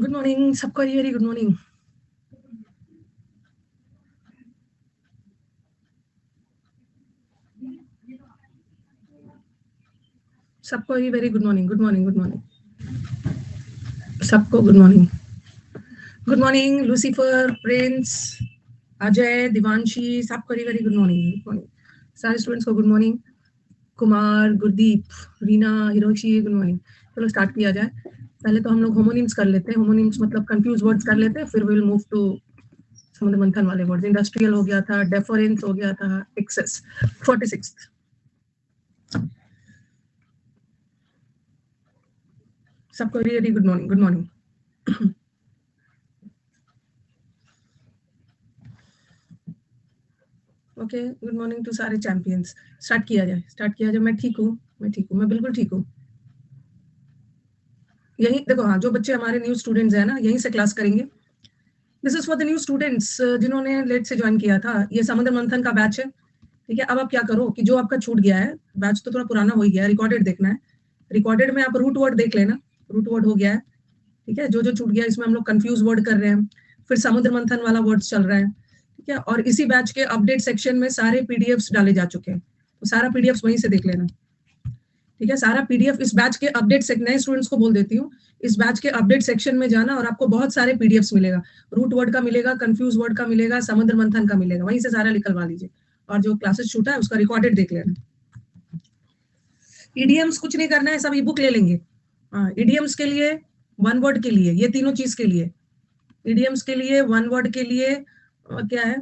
Good morning सबको, very good morning. सबको very good morning, good morning, good morning सबको, good morning, good morning Lucifer, prince, Ajay, Divanshi, सबको very good morning, good morning सारे students को, good morning. Kumar, Gurdeep, Reena, Hiroshi, good morning. चलो start किया जाए। पहले तो हम लोग होमोनिम्स कर लेते हैं, होमोनिम्स मतलब कंफ्यूज वर्ड्स कर लेते हैं, फिर विल मूव टू समुद्र मंथन वाले वर्ड्स। इंडस्ट्रियल हो गया था, डेफरेंस हो गया था, एक्सेस। 46 सबको very good morning, good morning. Okay, good morning to सारे चैंपियंस। स्टार्ट किया जाए, स्टार्ट किया जाए। मैं ठीक हूँ, मैं ठीक हूँ, मैं बिल्कुल ठीक हूँ। यही देखो, हाँ, जो बच्चे हमारे न्यू स्टूडेंट्स हैं ना, यहीं से क्लास करेंगे। This is for the new students जिन्होंने लेट से ज्वाइन किया था। ये समुद्र मंथन का बैच है, ठीक है। अब आप क्या करो कि जो आपका छूट गया है, बैच तो थोड़ा पुराना हो ही गया है, रिकॉर्डेड देखना है। रिकॉर्डेड में आप रूट वर्ड देख लेना, रूट वर्ड हो गया है, ठीक है। जो जो छूट गया इसमें हम लोग कंफ्यूज वर्ड कर रहे हैं, फिर समुद्र मंथन वाला वर्ड चल रहा है, ठीक है। और इसी बैच के अपडेट सेक्शन में सारे पीडीएफ्स डाले जा चुके हैं, तो सारा पीडीएफ्स वहीं से देख लेना, ठीक है। सारा पीडीएफ इस बैच के अपडेट से, नए स्टूडेंट्स को बोल देती हूँ, इस बैच के अपडेट सेक्शन में जाना और आपको बहुत सारे पीडीएफ्स मिलेगा। रूट वर्ड का मिलेगा, कंफ्यूज वर्ड का मिलेगा, समुद्र मंथन का मिलेगा, वहीं से सारा निकलवा लीजिए। और जो क्लासेस छूटा है उसका रिकॉर्डेड देख लेना। ईडीएम्स कुछ नहीं करना है, सब ई बुक ले लेंगे। ईडीएम्स के लिए, वन वर्ड के लिए, ये तीनों चीज के लिए, ईडीएम्स के लिए, वन वर्ड के लिए, क्या है,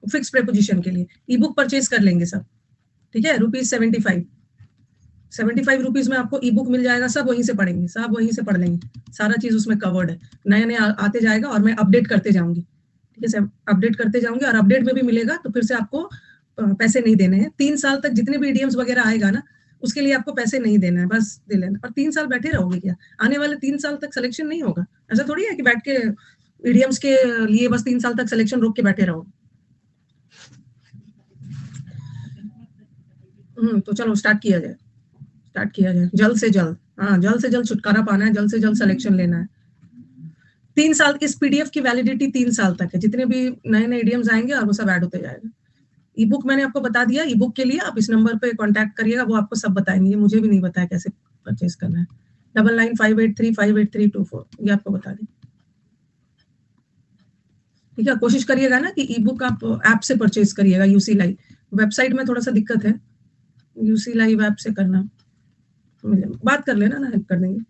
फिक्स प्रेपोजिशन के लिए ई बुक परचेज कर लेंगे सब, ठीक है। ₹75, 75 रुपीज में आपको ई बुक मिल जाएगा। सब वहीं से पढ़ेंगे, सब वहीं से पढ़ लेंगे, सारा चीज उसमें कवर्ड है। नया नया आते जाएगा और मैं अपडेट करते जाऊंगी, ठीक है। अपडेट करते जाऊंगी और अपडेट में भी मिलेगा, तो फिर से आपको पैसे नहीं देने हैं। 3 साल तक जितने भी ईडीएम्स वगैरह आएगा ना, उसके लिए आपको पैसे नहीं देना है, बस दे लेना। और 3 साल बैठे रहोगे क्या? आने वाले 3 साल तक सिलेक्शन नहीं होगा। ऐसा थोड़ी है कि बैठ के ईडीएम्स के लिए बस 3 साल तक सिलेक्शन रोक के बैठे रहो। तो चलो स्टार्ट किया जाए, स्टार्ट किया जाए जल्द से जल्द। हाँ, जल्द से जल्द छुटकारा पाना है, जल्द से जल्द सिलेक्शन लेना है। 3 साल की इस पीडीएफ की वैलिडिटी 3 साल तक है। जितने भी नए नए ईडीएम्स आएंगे और वो सब ऐड होते जाएगा। ई बुक मैंने आपको बता दिया, ई बुक के लिए आप इस नंबर पे कांटेक्ट करिएगा, वो आपको सब बताएंगे। मुझे भी नहीं बताया कैसे परचेज करना है। 9958358324, ये आपको बता दें, ठीक है। कोशिश करिएगा ना कि ई बुक आप ऐप से परचेज करिएगा, यूसी लाइव। वेबसाइट में थोड़ा सा दिक्कत है, यूसी लाइव ऐप से करना। बात कर लेना ना, हेल्प कर देंगे।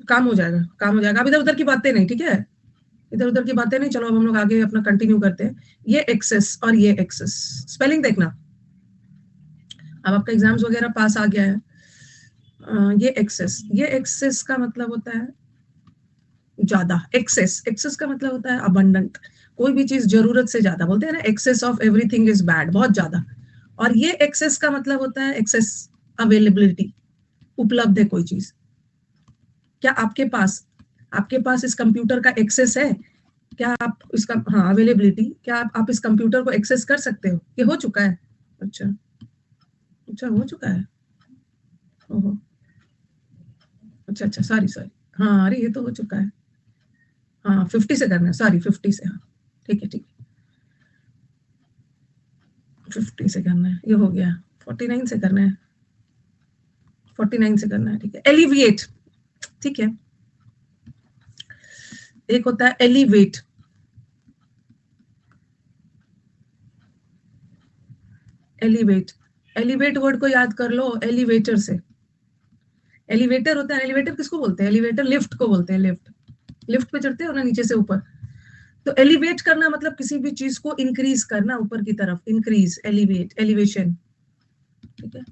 काम हो जाएगा, काम हो जाएगा। अब इधर उधर की बातें नहीं, ठीक है, इधर उधर की बातें नहीं। चलो अब हम लोग आगे अपना कंटिन्यू करते हैं। ये एक्सेस और ये एक्सेस, स्पेलिंग देखना। अब आपका एग्जाम्स वगैरह पास आ गया है। ये एक्सेस, ये एक्सेस का मतलब होता है ज्यादा। एक्सेस, एक्सेस का मतलब होता है अबंडेंट। कोई भी चीज जरूरत से ज्यादा, बोलते हैं ना, excess of everything is bad, बहुत ज्यादा। और ये एक्सेस का मतलब होता है एक्सेस, अवेलेबिलिटी, उपलब्ध है कोई चीज। क्या आपके पास इस कंप्यूटर का एक्सेस है? क्या आप इसका, हाँ, अवेलेबिलिटी, क्या आप इस कंप्यूटर को एक्सेस कर सकते हो? ये हो चुका है। अच्छा, अच्छा हो चुका है। ओहो, अच्छा अच्छा, सॉरी सॉरी। हाँ, अरे ये तो हो चुका है। हाँ, 50 से करना है, सॉरी, 50 से, हाँ, ठीक है, ठीक है, 50 से करना है, ये हो गया। 49 से करना है, 49 से करना है, ठीक है। एलिविएट, ठीक है। एक होता है एलिवेट, एलिवेट, एलिवेट वर्ड को याद कर लो एलिवेटर से। एलिवेटर होता है, एलिवेटर किसको बोलते हैं? एलिवेटर लिफ्ट को बोलते हैं, लिफ्ट। लिफ्ट पे चढ़ते हो ना नीचे से ऊपर, तो एलिवेट करना मतलब किसी भी चीज को इंक्रीज करना, ऊपर की तरफ, इंक्रीज, एलिवेट, एलिवेशन, ठीक है।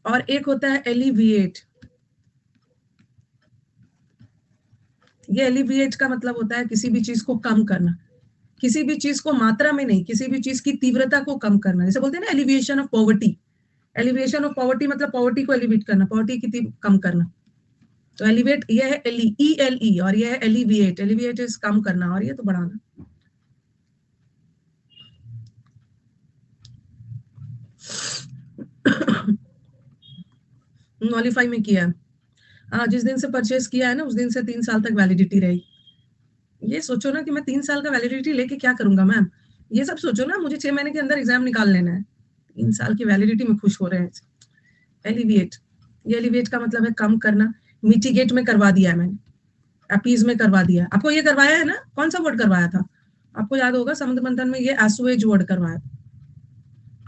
और एक होता है एलिविएट। ये एलिविएट का मतलब होता है किसी भी चीज को कम करना, किसी भी चीज को मात्रा में नहीं, किसी भी चीज की तीव्रता को कम करना। जैसे बोलते हैं ना, alleviation of poverty. Alleviation of poverty मतलब पॉवर्टी को एलिवेट करना, पॉवर्टी की कम करना। तो एलिवेट ये है ELE, और ये है एलिविएट। एलिविएट इज कम करना, और ये तो बढ़ाना। नॉलिफाई में किया है। हाँ, जिस दिन से परचेज किया है ना उस दिन से 3 साल तक वैलिडिटी रहेगी। ये सोचो ना कि मैं 3 साल का वैलिडिटी लेके क्या करूंगा मैम, ये सब सोचो ना, मुझे 6 महीने के अंदर एग्जाम निकाल लेना है, 3 साल की वैलिडिटी में खुश हो रहे हैं। एलिविएट, ये एलिविएट का मतलब है कम करना, मिटिगेट में करवा दिया है मैंने, अपीज में करवा दिया है। आपको ये करवाया है ना, कौन सा वर्ड करवाया था आपको याद होगा, समुद्र मंथन में ये एसुएज वर्ड करवाया,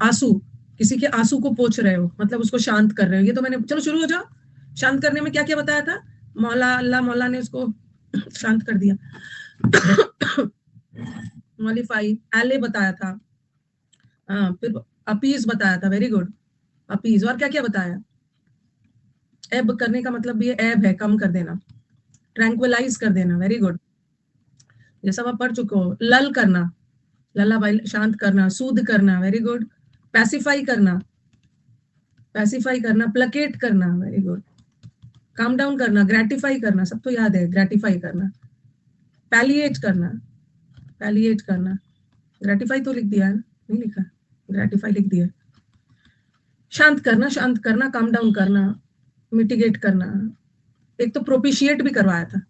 आंसू, किसी के आंसू को पोंछ रहे हो मतलब उसको शांत कर रहे हो, ये तो मैंने, चलो शुरू हो जाओ। शांत करने में क्या क्या बताया था, मौला अल्लाह मौला ने उसको शांत कर दिया। मॉलिफाई, एले बताया था, हाँ, फिर अपीज बताया था, वेरी गुड, अपीज, और क्या क्या बताया, एब करने का मतलब भी एब है, कम कर देना, ट्रैंक्विलाइज कर देना, वेरी गुड, ये सब आप पढ़ चुके हो। लल करना, लल्ला भाई शांत करना, सूद करना, वेरी गुड, पैसिफाई करना, पैसिफाई करना, प्लकेट करना, वेरी गुड, काम डाउन करना, ग्रेटिफाई करना, सब तो याद है, ग्रेटिफाई करना, पैलिएट करना, पैलिएट करना, ग्रेटिफाई तो लिख दिया है, नहीं लिखा, ग्रेटिफाई लिख दिया, शांत करना, शांत करना, काम डाउन करना, मिटिगेट करना, एक तो प्रोपिशिएट भी करवाया था,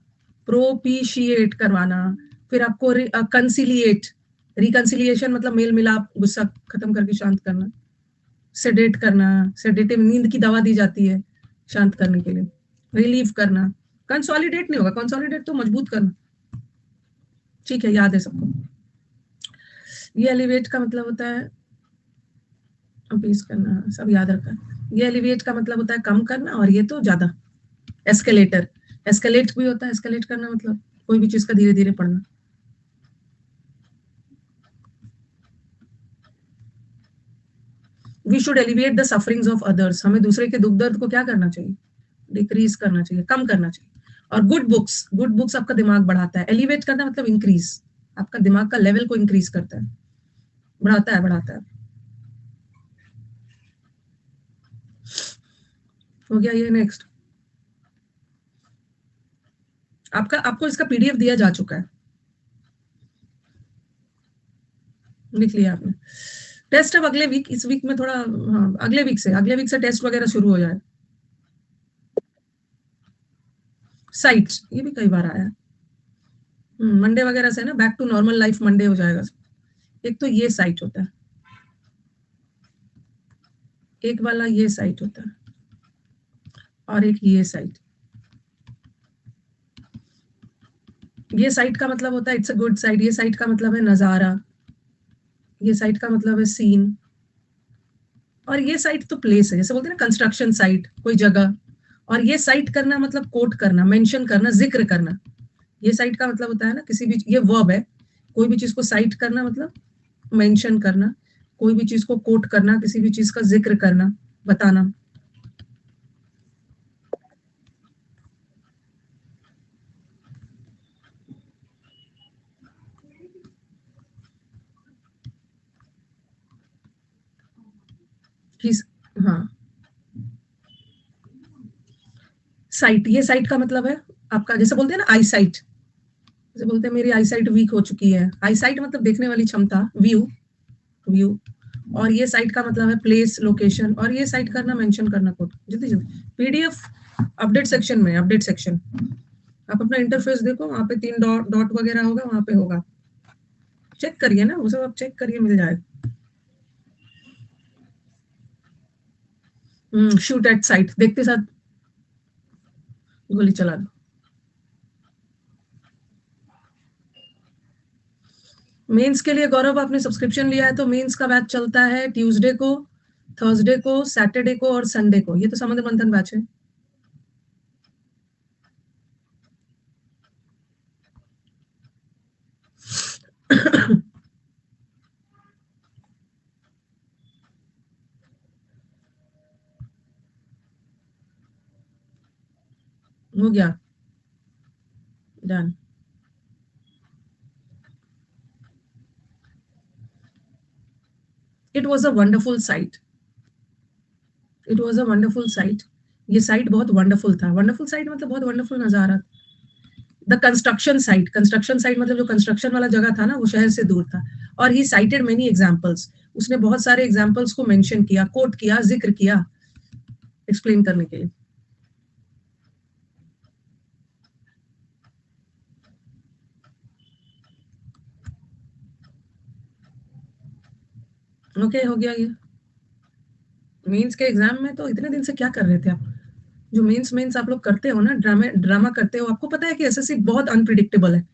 प्रोपिशिएट करवाना, फिर आपको कंसिलिएट, रिकंसिलिएशन मतलब मेल मिलाप, गुस्सा खत्म करके शांत करना, सेडेट करना, सेडेटिव नींद की दवा दी जाती है शांत करने के लिए, रिलीव करना, कंसोलिडेट नहीं होगा, कंसोलिडेट तो मजबूत करना, ठीक है, याद है सबको। ये एलिवेट का मतलब होता है अपीस करना, सब याद रखा, ये एलिवेट का मतलब होता है कम करना, और ये तो ज्यादा, एस्केलेटर, एस्केलेट भी होता है, एस्केलेट करना मतलब कोई भी चीज का धीरे धीरे पढ़ना। We should alleviate the sufferings of others, हमें दूसरे के दुख दर्द को क्या करना चाहिए, डिक्रीज करना चाहिए, कम करना चाहिए। और गुड बुक्स, गुड बुक्स आपका दिमाग बढ़ाता है, एलिवेट करना मतलब इंक्रीज, आपका दिमाग का लेवल को इंक्रीज करता है, बढ़ाता है, बढ़ाता है। हो गया ये, नेक्स्ट आपका, आपको इसका पीडीएफ दिया जा चुका है, लिख लिया आपने। टेस्ट अब अगले वीक, इस वीक में थोड़ा, हाँ अगले वीक से टेस्ट वगैरह शुरू हो जाए। साइट्स, ये भी कई बार आया है, मंडे वगैरह से ना back to normal life Monday हो जाएगा। एक तो ये साइट होता है, एक वाला ये साइट होता है, और एक ये साइट, ये साइट का मतलब होता है इट्स अ गुड साइट, ये साइट का मतलब है नजारा, ये साइट का मतलब है सीन, और ये साइट तो प्लेस है, जैसे बोलते हैं ना कंस्ट्रक्शन साइट, कोई जगह, और ये साइट करना मतलब कोट करना, मेंशन करना, जिक्र करना, ये साइट का मतलब होता है ना किसी भी, ये वर्ब है, कोई भी चीज को साइट करना मतलब मेंशन करना, कोई भी चीज को कोट करना, किसी भी चीज का जिक्र करना, बताना। किस, हाँ, साइट, ये साइट का मतलब है आपका, जैसे बोलते हैं ना आई साइट, जैसे बोलते हैं मेरी आई साइट वीक हो चुकी है, आई साइट मतलब देखने वाली क्षमता, व्यू, व्यू, और ये साइट का मतलब है प्लेस, लोकेशन, और ये साइट करना, मेंशन करना, कोड, जल्दी जल्दी पीडीएफ अपडेट सेक्शन में, अपडेट सेक्शन, आप अपना इंटरफेस देखो, वहां पे 3 डॉट डॉट वगैरह होगा, वहां पे होगा, चेक करिए ना वो सब, आप चेक करिए, मिल जाएगा। शूट एट साइट, देखते साथ गोली चला दो। मेंस के लिए गौरव आपने सब्सक्रिप्शन लिया है, तो मेंस का बैच चलता है ट्यूसडे को, थर्सडे को, सैटरडे को और संडे को, ये तो समुद्र मंथन बैच है। हो गया, done. It was a wonderful site, it was a wonderful site, ये साइट बहुत वंडरफुल था, वंडरफुल साइट मतलब बहुत वंडरफुल नजारा। The construction site, construction site मतलब जो कंस्ट्रक्शन वाला जगह था ना वो शहर से दूर था, और ही साइटेड मेनी एग्जाम्पल्स, उसने बहुत सारे एग्जाम्पल्स को मेंशन किया, कोट किया, जिक्र किया, एक्सप्लेन करने के लिए। ओके, हो गया ये। मेंस के एग्जाम में तो इतने दिन से क्या कर रहे थे आप? जो मेंस मेंस आप लोग करते हो ना, ड्रामा करते हो, आपको पता है कि एसएससी बहुत अनप्रिडिक्टेबल है।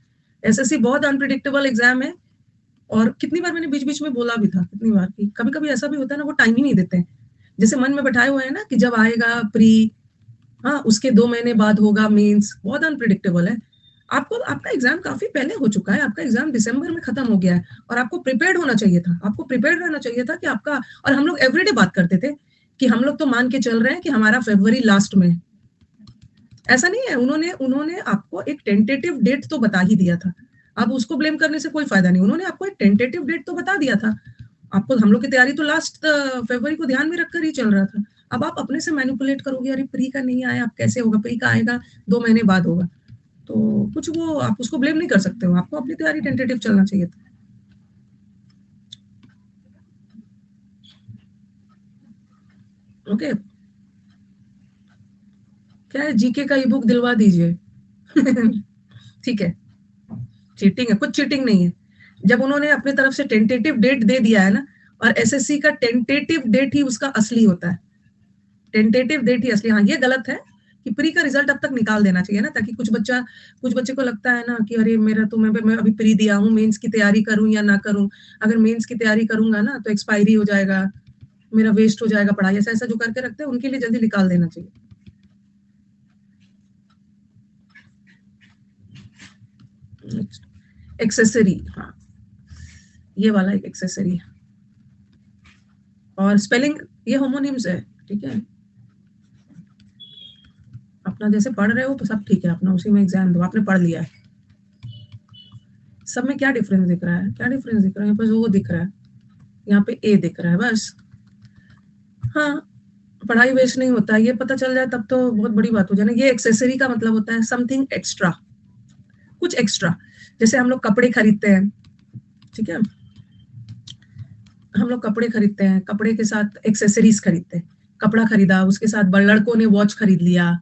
एसएससी बहुत अनप्रिडिक्टेबल एग्जाम है। और कितनी बार मैंने बीच बीच में बोला भी था, कितनी बार कि कभी कभी ऐसा भी होता है ना, वो टाइम ही नहीं देते हैं। जैसे मन में बैठाए हुए हैं ना कि जब आएगा प्री, हाँ उसके 2 महीने बाद होगा मेंस, बहुत अनप्रिडिक्टेबल है। आपको आपका एग्जाम काफी पहले हो चुका है, आपका एग्जाम दिसंबर में खत्म हो गया है, और आपको प्रिपेयर्ड होना चाहिए था, आपको प्रिपेयर्ड रहना चाहिए था कि आपका। और हम लोग एवरीडे बात करते थे कि हम लोग तो मान के चल रहे हैं कि हमारा फरवरी लास्ट में। ऐसा नहीं है, उन्होंने उन्होंने आपको एक टेंटेटिव डेट तो बता ही दिया था। अब उसको ब्लेम करने से कोई फायदा नहीं, उन्होंने आपको एक टेंटेटिव डेट तो बता दिया था। आपको हम लोग की तैयारी तो लास्ट फरवरी को ध्यान में रखकर ही चल रहा था। अब आप अपने से मैनिपुलेट करोगे, अरे प्री का नहीं आया, अब कैसे होगा, प्री का आएगा 2 महीने बाद होगा। तो कुछ वो आप उसको ब्लेम नहीं कर सकते हो, आपको अपनी तैयारी टेंटेटिव चलना चाहिए था। ओके, क्या है, जीके का ई बुक दिलवा दीजिए। ठीक है, चीटिंग है, कुछ चीटिंग नहीं है। जब उन्होंने अपने तरफ से टेंटेटिव डेट दे दिया है ना, और एसएससी का टेंटेटिव डेट ही उसका असली होता है। टेंटेटिव डेट ही असली, हाँ ये गलत है कि प्री का रिजल्ट अब तक निकाल देना चाहिए ना, ताकि कुछ बच्चे को लगता है ना कि अरे मेरा तो मैं अभी प्री दिया हूँ, मेंस की तैयारी करूं या ना करूं। अगर मेंस की तैयारी करूंगा ना तो एक्सपायरी हो जाएगा, मेरा वेस्ट हो जाएगा पढ़ाई, ऐसा ऐसा जो करके रखते हैं उनके लिए जल्दी निकाल देना चाहिए। एक्सेसरी, हाँ ये वाला एक एक्सेसरी है। और स्पेलिंग ये होमोनिम्स है, ठीक है। अपना जैसे पढ़ रहे हो तो सब ठीक है, अपना उसी में एग्जाम दो, आपने पढ़ लिया है। सब में क्या डिफरेंस दिख रहा है, क्या डिफरेंस दिख रहा है, यहाँ पे वो दिख रहा है, यहाँ पे ए दिख रहा है बस। हाँ, पढ़ाई वेस्ट नहीं होता, ये पता चल जाए तब तो बहुत बड़ी बात हो जाए ना। ये एक्सेसरी का मतलब होता है समथिंग एक्स्ट्रा, कुछ एक्स्ट्रा। जैसे हम लोग कपड़े खरीदते हैं, ठीक है, हम लोग कपड़े खरीदते हैं, कपड़े के साथ एक्सेसरीज खरीदते हैं। कपड़ा खरीदा, उसके साथ लड़कों ने वॉच खरीद लिया,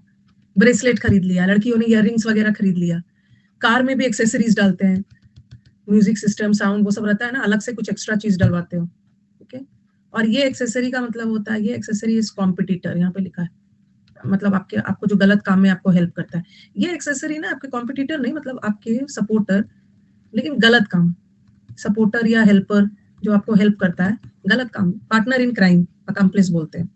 ब्रेसलेट खरीद लिया, लड़कियों ने इयररिंग्स वगैरह खरीद लिया। कार में भी एक्सेसरीज डालते हैं, म्यूजिक सिस्टम, साउंड, वो सब रहता है ना, अलग से कुछ एक्स्ट्रा चीज डलवाते हो। ओके, और ये एक्सेसरी का मतलब होता है, ये एक्सेसरी इज कॉम्पिटिटर, यहाँ पे लिखा है, मतलब आपके आपको जो गलत काम में आपको हेल्प करता है। ये एक्सेसरी ना आपके कॉम्पिटिटर नहीं, मतलब आपके सपोर्टर, लेकिन गलत काम। सपोर्टर या हेल्पर जो आपको हेल्प करता है, गलत काम, पार्टनर इन क्राइम, अकम्प्लिस बोलते हैं।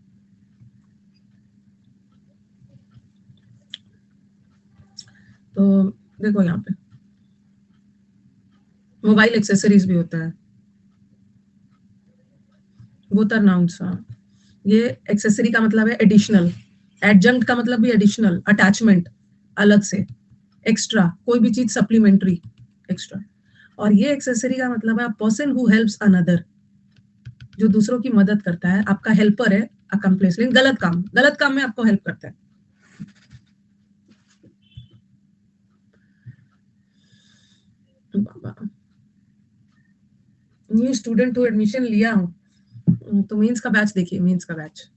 तो देखो यहाँ पे मोबाइल एक्सेसरीज भी होता है, बोथ आर नाउन्स। हाँ, ये एक्सेसरी का मतलब है एडिशनल, एडजंक्ट का मतलब भी एडिशनल, अटैचमेंट, अलग से, एक्स्ट्रा, कोई भी चीज सप्लीमेंट्री, एक्स्ट्रा। और ये एक्सेसरी का मतलब है पर्सन हु हेल्प्स अनदर, जो दूसरों की मदद करता है, आपका हेल्पर है, अकम्प्लिस, लेकिन गलत काम में आपको हेल्प करता है। न्यू स्टूडेंट हूँ, एडमिशन लिया हूँ, तो मीन्स का बैच देखिए, मीन्स का बैच।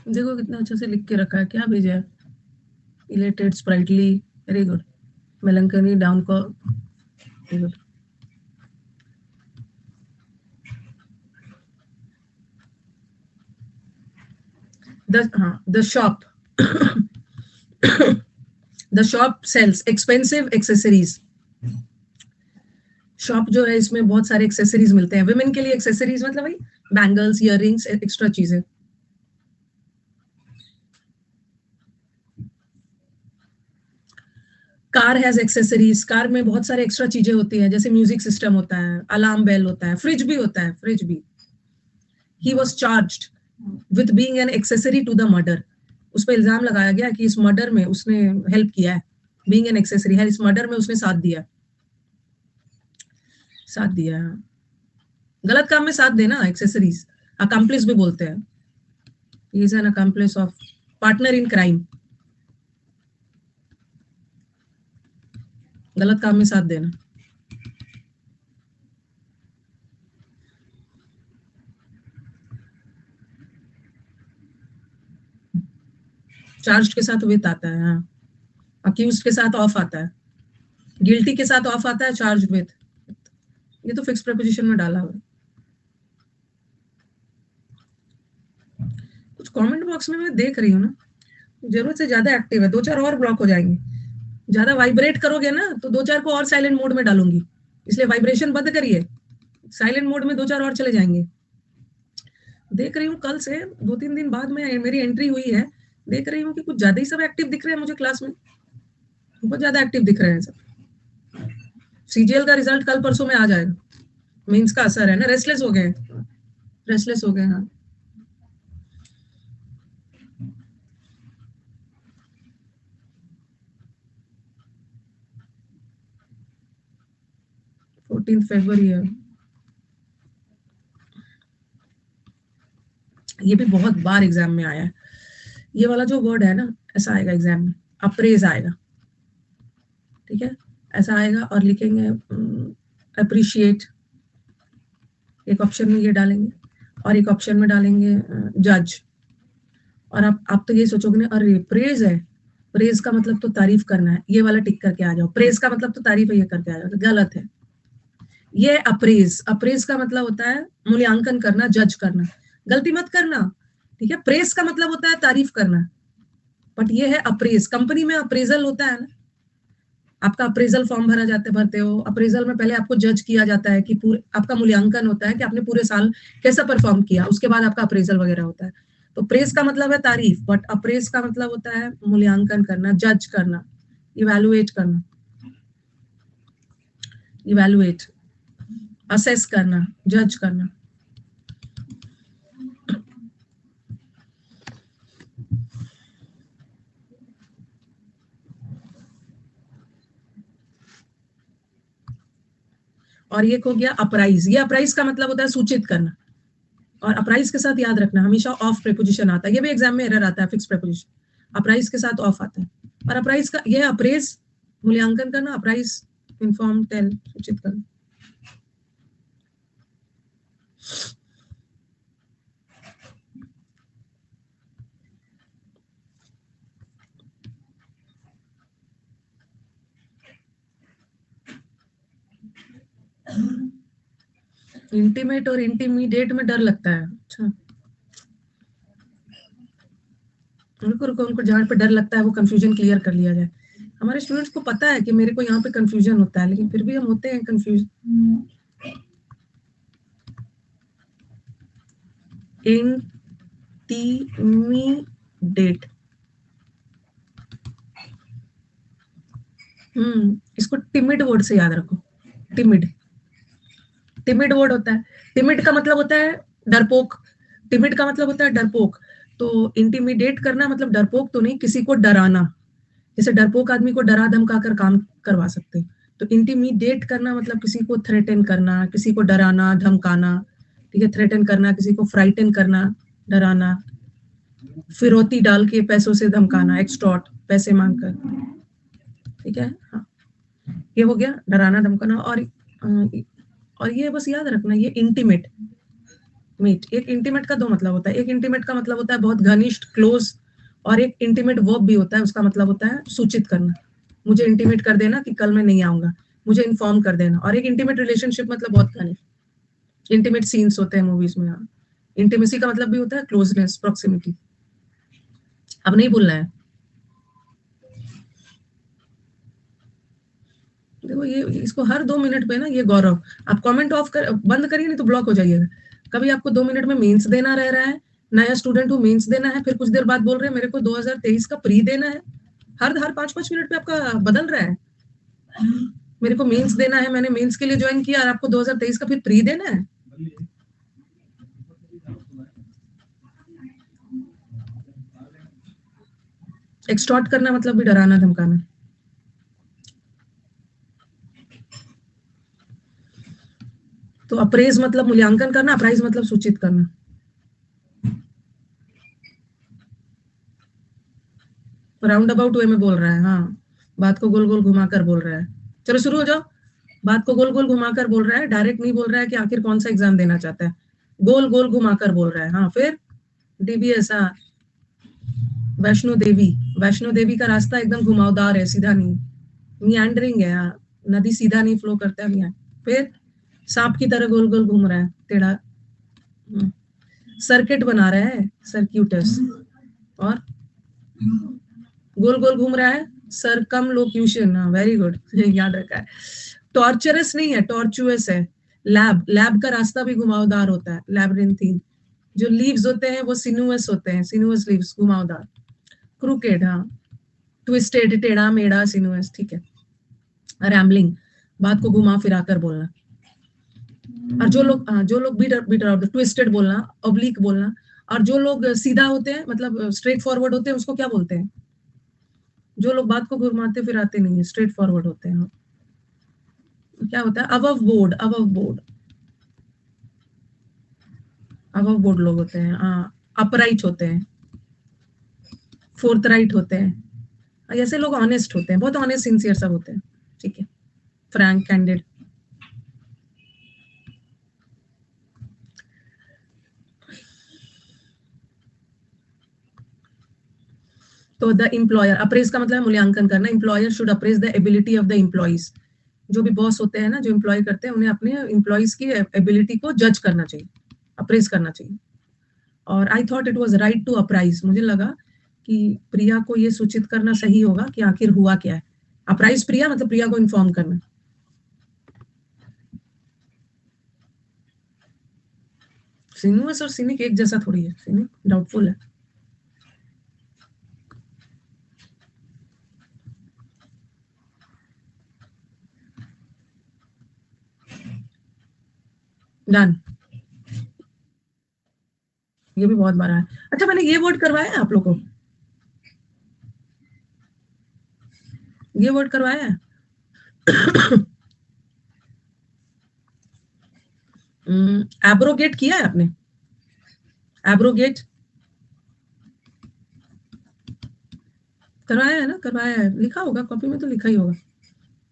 देखो कितना अच्छे से लिख के रखा है, क्या भेजा है, elated sprightly, very good, melancholy down को, very good. The shop the shop sells expensive accessories. Shop जो है इसमें बहुत सारे एक्सेसरीज मिलते हैं, वुमेन के लिए एक्सेसरीज मतलब भाई बैंगल्स, इयररिंग्स, एक्स्ट्रा चीजें। कार हैज एक्सेसरीज, कार में बहुत सारे एक्स्ट्रा चीजें होती हैं, जैसे म्यूजिक सिस्टम होता है, अलार्म बेल होता है, फ्रिज भी होता है, फ्रिज भी। He was charged with being an accessory to the murder, उस पर इल्जाम लगाया गया कि इस मर्डर में उसने हेल्प किया है, बीइंग एन एक्सेसरी है, इस मर्डर में उसने साथ दिया, साथ दिया। गलत काम में साथ देना एक्सेसरीज, अकम्प्लिस भी बोलते हैं, he is an accomplish of partner in crime, गलत काम में साथ देना। चार्ज के साथ विथ आता है, हाँ। अक्यूज के साथ ऑफ आता है, गिल्टी के साथ ऑफ आता है, चार्ज विथ। ये तो फिक्स प्रीपोजिशन में डाला हुआ है। कुछ कमेंट बॉक्स में मैं देख रही हूँ ना, जरूरत से ज्यादा एक्टिव है, 2-4 और ब्लॉक हो जाएंगे। ज्यादा वाइब्रेट करोगे ना तो 2-4 को और साइलेंट मोड में डालूंगी, इसलिए वाइब्रेशन बंद करिए, साइलेंट मोड में 2-4 और चले जाएंगे। देख रही हूँ कल से 2-3 दिन बाद में मेरी एंट्री हुई है, देख रही हूँ कि कुछ ज्यादा ही सब एक्टिव दिख रहे हैं मुझे क्लास में, बहुत ज्यादा एक्टिव दिख रहे हैं सब। सीजीएल का रिजल्ट कल परसों में आ जाएगा, मीन्स का असर है ना, रेस्टलेस हो गए, रेस्टलेस हो गए। हाँ, February है। ये भी बहुत बार एग्जाम में आया है, ये वाला जो वर्ड है ना, ऐसा आएगा एग्जाम में, अप्रेज आएगा, ठीक है, ऐसा आएगा और लिखेंगे अप्रिशिएट, एक ऑप्शन में ये डालेंगे और एक ऑप्शन में डालेंगे जज। और आप तो ये सोचोगे ना, अरे प्रेज है, प्रेज का मतलब तो तारीफ करना है, ये वाला टिक करके आ जाओ, प्रेज का मतलब तो तारीफ है, ये करके आ जाओ, गलत है। ये अप्रेज, अप्रेज का मतलब होता है मूल्यांकन करना, जज करना, गलती मत करना, ठीक है। प्रेज का मतलब होता है तारीफ करना, बट ये है अप्रेज। कंपनी में अप्रेजल होता है ना, आपका अप्रेजल फॉर्म भरा जाते भरते हो, अप्रेजल में पहले आपको जज किया जाता है कि पूरे आपका मूल्यांकन होता है कि आपने पूरे साल कैसा परफॉर्म किया, उसके बाद आपका अप्रेजल वगैरह होता है। तो प्रेज का मतलब है तारीफ, बट अप्रेज का मतलब होता है मूल्यांकन करना, जज करना, इवैल्यूएट करना, इवैल्यूएट, असेस करना, जज करना। और ये हो गया अप्राइज, ये अप्राइज का मतलब होता है सूचित करना, और अप्राइज के साथ याद रखना हमेशा ऑफ प्रीपोजिशन आता है, ये भी एग्जाम में एरर आता है, फिक्स प्रीपोजिशन अप्राइज के साथ ऑफ आता है। और अप्राइज का ये अप्रेज मूल्यांकन करना, अप्राइज इन्फॉर्म टेल सूचित करना। इंटीमेट और इंटीमीडिएट में डर लगता है, अच्छा रुको रुको, उनको जहाँ पे डर लगता है वो कंफ्यूजन क्लियर कर लिया जाए। हमारे स्टूडेंट्स को पता है कि मेरे को यहाँ पे कंफ्यूजन होता है, लेकिन फिर भी हम होते हैं कंफ्यूज। इंटीमीडेट, इसको टिमिड वर्ड से याद रखो, टिमिड, टिमिड वर्ड होता है, टिमिड का मतलब होता है डरपोक, टिमिड का मतलब होता है डरपोक। तो इंटिमिडेट करना मतलब डरपोक तो नहीं, किसी को डराना, जैसे डरपोक आदमी को डरा धमका कर काम करवा सकते हैं, तो इंटिमिडेट करना मतलब किसी को थ्रेटन करना, किसी को डराना धमकाना, ठीक है, थ्रेटन करना, किसी को फ्राइटन करना, डराना, फिरौती डाल के पैसों से धमकाना, एक्सटॉर्ट, पैसे मांगकर, ठीक है। हाँ, ये हो गया डराना धमकाना। और ये बस याद रखना, ये इंटीमेट मीट, एक इंटीमेट का दो मतलब होता है, एक इंटीमेट का मतलब होता है बहुत घनिष्ठ क्लोज, और एक इंटीमेट वर्ब भी होता है, उसका मतलब होता है सूचित करना, मुझे इंटीमेट कर देना कि कल मैं नहीं आऊंगा, मुझे इन्फॉर्म कर देना। और एक इंटीमेट रिलेशनशिप मतलब बहुत घनिष्ठ, इंटीमेट सीन्स होते हैं मूवीज में। हाँ, इंटीमेसी का मतलब भी होता है क्लोजनेस, प्रॉक्सिमिटी। अब नहीं भूलना है। देखो ये इसको हर 2 मिनट पे ना, ये गौरव आप कमेंट ऑफ कर बंद करिए, नहीं तो ब्लॉक हो जाइएगा। कभी आपको 2 मिनट में मेंस देना रह रहा है, नया स्टूडेंट हूँ मेंस देना है, फिर कुछ देर बाद बोल रहे हैं मेरे को 2023 का प्री देना है, हर हर 5-5 मिनट पे आपका बदल रहा है। मेरे को मेंस देना है, मैंने मेंस के लिए ज्वाइन किया, और आपको 2023 का फिर प्री देना है। एक्सटॉर्ट करना मतलब भी डराना धमकाना। तो अप्रेज मतलब मूल्यांकन करना, अप्राइज मतलब सूचित करना। राउंड अबाउट वे में बोल रहा है, हाँ, बात को गोल गोल घुमाकर बोल रहा है। चलो शुरू हो जाओ। बात को गोल गोल घुमाकर बोल रहा है, डायरेक्ट नहीं बोल रहा है कि आखिर कौन सा एग्जाम देना चाहता है, गोल गोल घुमाकर बोल रहा है। हाँ, फिर डीबीएस, हाँ, वैष्णो देवी, वैष्णो देवी का रास्ता एकदम घुमावदार है, सीधा नहीं, मियांडरिंग है। हाँ, नदी सीधा नहीं फ्लो करता है। फिर सांप की तरह गोल गोल घूम रहा है, टेढ़ा, सर्किट बना रहा है, सर्क्यूटस, और गोल गोल घूम रहा है, सरकमलोक्यूशन। हाँ, वेरी गुड, याद रखा है। टॉर्चरस नहीं है, टॉर्चुअस है। लैब, लैब का रास्ता भी घुमावदार होता है, लैब्रिंथीन। जो लीव्स होते हैं वो सिनुअस होते हैं, सिनुअस लीव्स, घुमावदार। क्रूकेड, हाँ, ट्विस्टेड, टेढ़ा मेढ़ा, सिनुअस, ठीक है। रैम्बलिंग, बात को घुमा फिरा कर बोलना। और जो लोग बीट ट्विस्टेड बोलना, ऑब्लिक बोलना। और जो लोग सीधा होते हैं, मतलब स्ट्रेट फॉरवर्ड होते हैं, उसको क्या बोलते हैं? जो लोग बात को घुमाते फिराते नहीं है, स्ट्रेट फॉरवर्ड होते हैं, क्या होता है? Above board, above board, above board लोग होते हैं। हाँ, अपराइट होते हैं, फोर्थ राइट होते हैं। ऐसे लोग ऑनेस्ट होते हैं, बहुत ऑनेस्ट सिंसियर सब होते हैं, ठीक है, फ्रैंक, कैंडिड। तो द एम्प्लॉयर, अप्रेज का मतलब मूल्यांकन करना। Employer should apprise the ability of the employees. जो भी बॉस होते हैं ना, जो एम्प्लॉय करते हैं, उन्हें अपने एम्प्लॉइज की एबिलिटी को जज करना चाहिए, अप्रेज करना चाहिए। और I thought it was right to apprise, मुझे लगा कि प्रिया को ये सूचित करना सही होगा कि आखिर हुआ क्या है। अप्राइज प्रिया मतलब प्रिया को इन्फॉर्म करना। सिनुअस और सिनिक एक जैसा थोड़ी है, सिनिक डाउटफुल है। डन, ये भी बहुत बड़ा है। अच्छा, मैंने ये वर्ड करवाया है आप लोग को, ये वर्ड करवाया है। एब्रोगेट किया है आपने? एब्रोगेट करवाया है ना? करवाया है, लिखा होगा कॉपी में, तो लिखा ही होगा।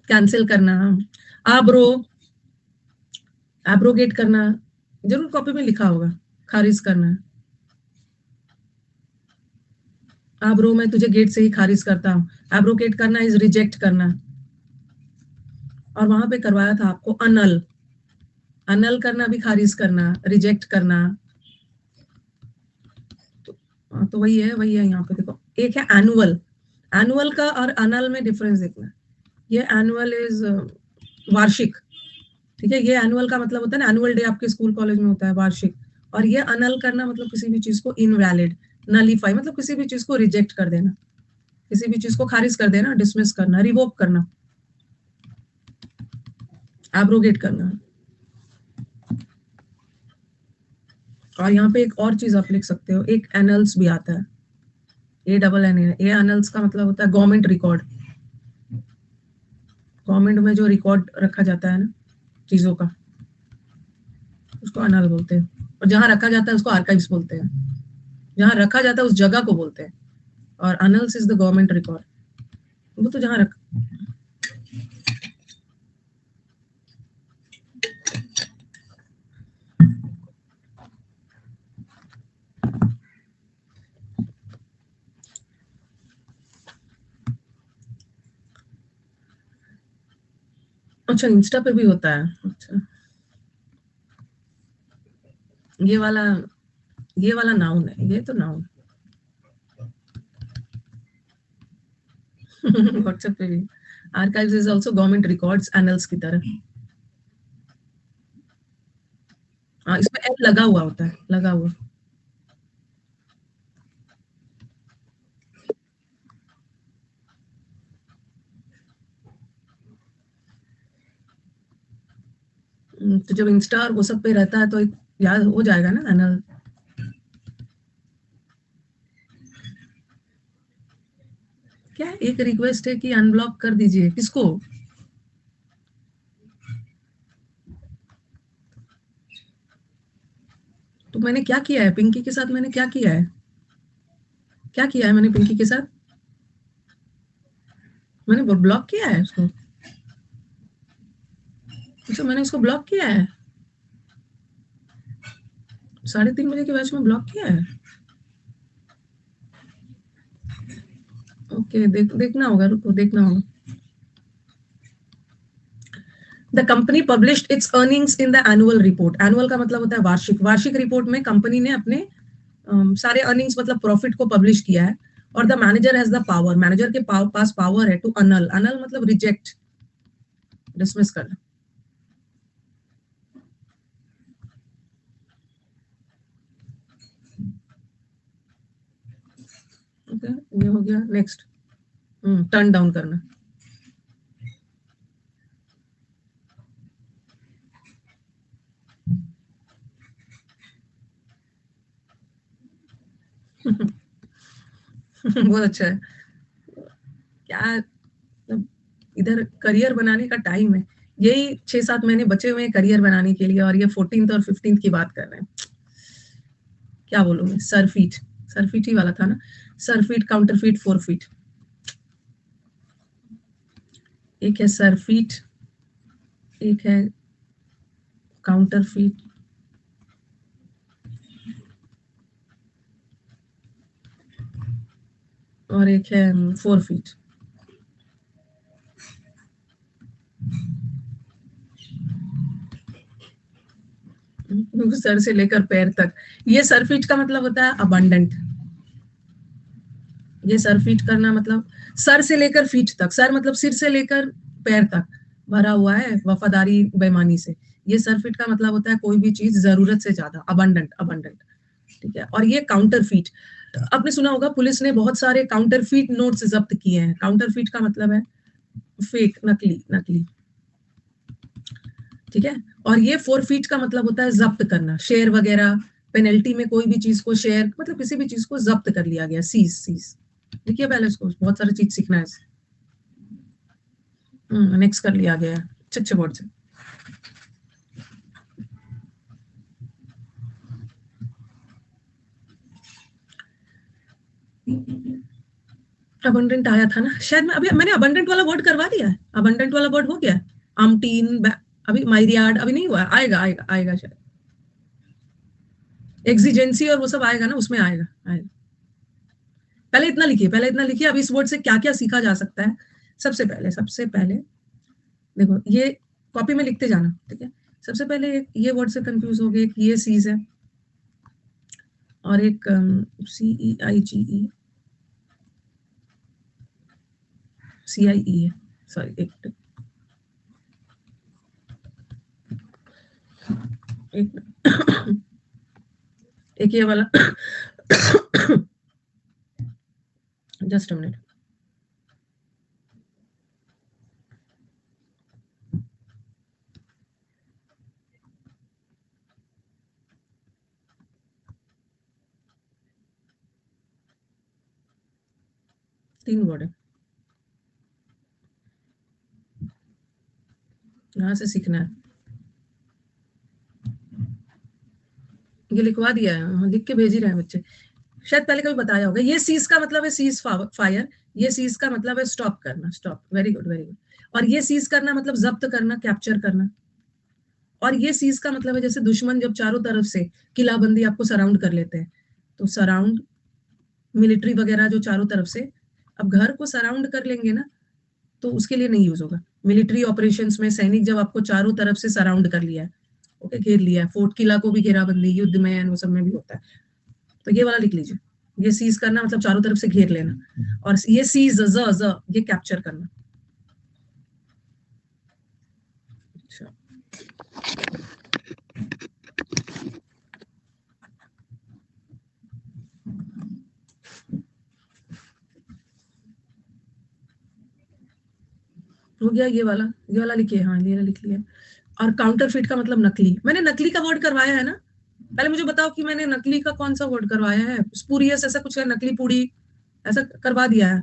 कैंसिल करना, आब्रो, एब्रोगेट करना, जरूर कॉपी में लिखा होगा। खारिज करना, आब्रो, मैं तुझे गेट से ही खारिज करता हूँ। एब्रोगेट करना इज रिजेक्ट करना। और वहां पे करवाया था आपको अनल, अनल करना भी खारिज करना, रिजेक्ट करना। तो वही है, वही है। यहाँ पे देखो, एक है एनुअल, एनुअल का और अनल में डिफरेंस देखना। ये एनुअल इज वार्षिक, ठीक है। ये एनुअल का मतलब होता है ना, एनुअल डे आपके स्कूल कॉलेज में होता है, वार्षिक। और ये अनल करना मतलब किसी भी चीज को इनवैलिड, नलीफाई मतलब किसी भी चीज को रिजेक्ट कर देना, किसी भी चीज को खारिज कर देना, डिसमिस करना, रिवोक करना, एब्रोगेट करना। और यहाँ पे एक और चीज आप लिख सकते हो, एक एनल्स भी आता है, A double N A annals का मतलब होता है गवर्नमेंट रिकॉर्ड। गवर्नमेंट में जो रिकॉर्ड रखा जाता है ना चीजों का, उसको अनल बोलते हैं। और जहां रखा जाता है उसको आर्काइव्स बोलते हैं, जहां रखा जाता है उस जगह को बोलते हैं। और Annals is the government record, वो तो जहां रख। अच्छा, इंस्टा पे भी होता है? अच्छा, ये वाला, ये वाला नाउन है, ये तो नाउन। व्हाट्सएप पे भी archives is also government records, annuls की तरह। हाँ, इसमें एल लगा हुआ होता है, लगा हुआ। तो जब इंस्टा और वो सब पे रहता है तो एक याद हो जाएगा ना एनल। क्या है? एक रिक्वेस्ट है कि अनब्लॉक कर दीजिए, किसको? तो मैंने क्या किया है पिंकी के साथ? मैंने क्या किया है? क्या किया है मैंने पिंकी के साथ? मैंने ब्लॉक किया है उसको। अच्छा, मैंने उसको ब्लॉक किया है, 3:30 बजे के बैच में ब्लॉक किया है। ओके, देखना होगा, रुको देखना होगा। The company published it's earnings in the annual report. Annual का मतलब होता है वार्षिक। वार्षिक रिपोर्ट में कंपनी ने अपने सारे अर्निंग्स मतलब प्रॉफिट को पब्लिश किया है। और the manager has the power, manager के पास पावर है टू अनल। अनल मतलब रिजेक्ट, डिसमिस करना। ओके, ये हो गया। नेक्स्ट, टर्न डाउन करना। बहुत अच्छा है। क्या इधर करियर बनाने का टाइम है, यही 6-7 महीने बचे हुए हैं करियर बनाने के लिए, और ये 14th और 15th की बात कर रहे हैं। क्या बोलूंगे, सरफीट, सरफीट ही वाला था ना, सरफीट, काउंटरफीट, फोरफीट। एक है सरफीट, एक है काउंटरफीट, और एक है फोरफीट। सर से लेकर पैर तक। ये सरफीट का मतलब होता है अबंडेंट। ये सरफीट करना मतलब सर से लेकर फीट तक, सर मतलब सिर से लेकर पैर तक भरा हुआ है वफादारी बेईमानी से। ये सरफीट का मतलब होता है कोई भी चीज जरूरत से ज्यादा, अबंडेंट, अबंडेंट। ठीक है। और ये काउंटरफीट, आपने सुना होगा पुलिस ने बहुत सारे काउंटरफीट नोट्स जब्त किए हैं। काउंटरफीट का मतलब है फेक, नकली, नकली। ठीक है। और ये फोरफीट का मतलब होता है जब्त करना, शेयर वगैरह, पेनल्टी में कोई भी चीज को शेयर मतलब किसी भी चीज को जब्त कर लिया गया, सीज, सीज। देखिए पहले इसको, बहुत सारी चीज सीखना है। नेक्स्ट कर लिया गया अच्छे वर्ड से। अबंडेंट आया था ना शायद, मैं अभी मैंने अबंडेंट वाला वर्ड करवा दिया है। अबंडेंट वाला वर्ड हो गया, आमटीन, अभी माइरियाड अभी नहीं हुआ, आएगा आएगा आएगा शायद। एक्सिजेंसी और वो सब आएगा ना, उसमें आएगा, आएगा। पहले इतना लिखिए, पहले इतना लिखिए, अब इस वर्ड से क्या क्या सीखा जा सकता है। सबसे पहले देखो, ये कॉपी में लिखते जाना, ठीक है। सबसे पहले ये वर्ड से कंफ्यूज हो गए, ये सीज है, और एक CEIGE, CIE है, सॉरी, एक ये वाला। Just a minute. तीन वर्ड है, यहाँ से सीखना है। ये लिखवा दिया है, लिख के भेज ही रहे हैं बच्चे। शायद पहले कभी बताया होगा। ये सीज का मतलब है सीज फायर। ये सीज का मतलब है स्टॉप करना, stop. Very good, very good. और ये सीज करना मतलब जब्त करना, कैप्चर करना। और ये सीज का मतलब है जैसे दुश्मन जब चारों तरफ से किलाबंदी आपको सराउंड कर लेते हैं, तो सराउंड, मिलिट्री वगैरह जो चारों तरफ से, अब घर को सराउंड कर लेंगे ना, तो उसके लिए नहीं यूज होगा। मिलिट्री ऑपरेशंस में सैनिक जब आपको चारों तरफ से सराउंड कर लिया है, ओके, घेर लिया है, फोर्ट किला को भी घेराबंदी युद्ध में वो सब में भी होता है, तो ये वाला लिख लीजिए। ये सीज करना मतलब चारों तरफ से घेर लेना, और ये सीज ये कैप्चर करना। अच्छा, हो गया ये वाला लिखिए, हाँ ये वाला लिख लिया। और काउंटरफिट का मतलब नकली। मैंने नकली का वर्ड करवाया है ना, पहले मुझे बताओ कि मैंने नकली का कौन सा वर्ड करवाया है। स्पूरियस ऐसा कुछ है, नकली पूड़ी ऐसा करवा दिया है।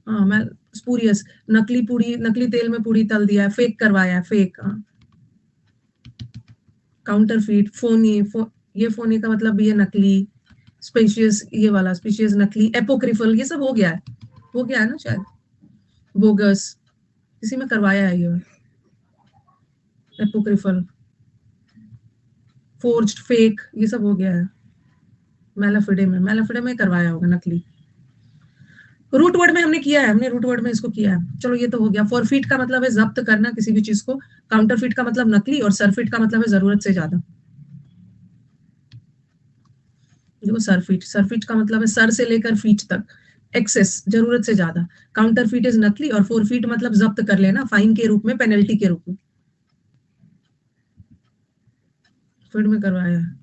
हाँ, मैं स्पूरियस, नकली पूड़ी, नकली तेल में पूड़ी तल दिया है, फेक करवाया है, फेक। हाँ, काउंटरफीट, ये फोनी का मतलब भी है नकली। स्पेशियस, ये वाला स्पेशियस नकली, एपोक्रिफल, ये सब हो गया है, हो गया है ना शायद। बोगस, किसी में करवाया है ये, एपोक्रिफल, फोर्ज्ड, फेक, ये सब हो गया है। मैलाफिडे में करवाया होगा नकली। रूट वर्ड में हमने किया है, हमने रूट वर्ड में इसको किया है। चलो ये तो हो गया। फॉरफिट का मतलब है जब्त करना किसी भी चीज को, काउंटरफिट का मतलब नकली, और सरफिट का मतलब है जरूरत से ज्यादा। देखो सरफिट, सरफिट का मतलब है सर से लेकर फीट तक, एक्सेस, जरूरत से ज्यादा। काउंटरफिट इज नकली, और फॉरफिट मतलब जब्त कर लेना फाइन के रूप में, पेनल्टी के रूप में। फिर में करवाया है,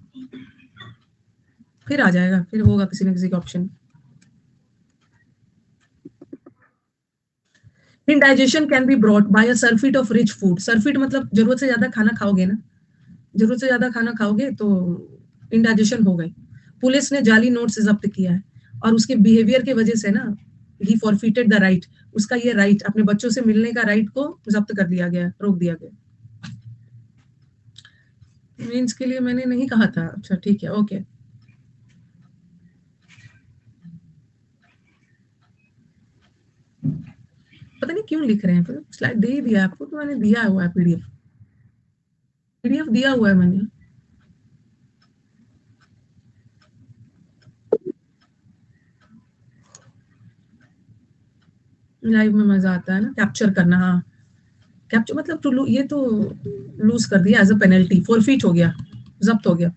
फिर आ जाएगा, फिर होगा किसी न किसी का option. Indigestion can be brought by a surfeit of rich food. Surfeit मतलब जरूरत से ज्यादा खाना खाओगे ना, जरूरत से ज्यादा खाना खाओगे तो इंडाइजेशन हो गई। पुलिस ने जाली नोट्स जब्त किया है, और उसके बिहेवियर की वजह से ना, ही फॉरफिटेड द राइट, उसका ये राइट, अपने बच्चों से मिलने का राइट को जब्त कर दिया गया, रोक दिया गया। मीन्स के लिए मैंने नहीं कहा था, अच्छा ठीक है, ओके। पता नहीं क्यों लिख रहे हैं, स्लाइड दे ही दिया आपको, तो मैंने दिया हुआ है पीडीएफ, पीडीएफ दिया हुआ है मैंने। लाइव में मजा आता है ना कैप्चर करना। हाँ, कैप्चर मतलब टू, ये तो लूज कर दिया एज अ पेनल्टी, फॉरफिट हो गया, जब्त हो गया।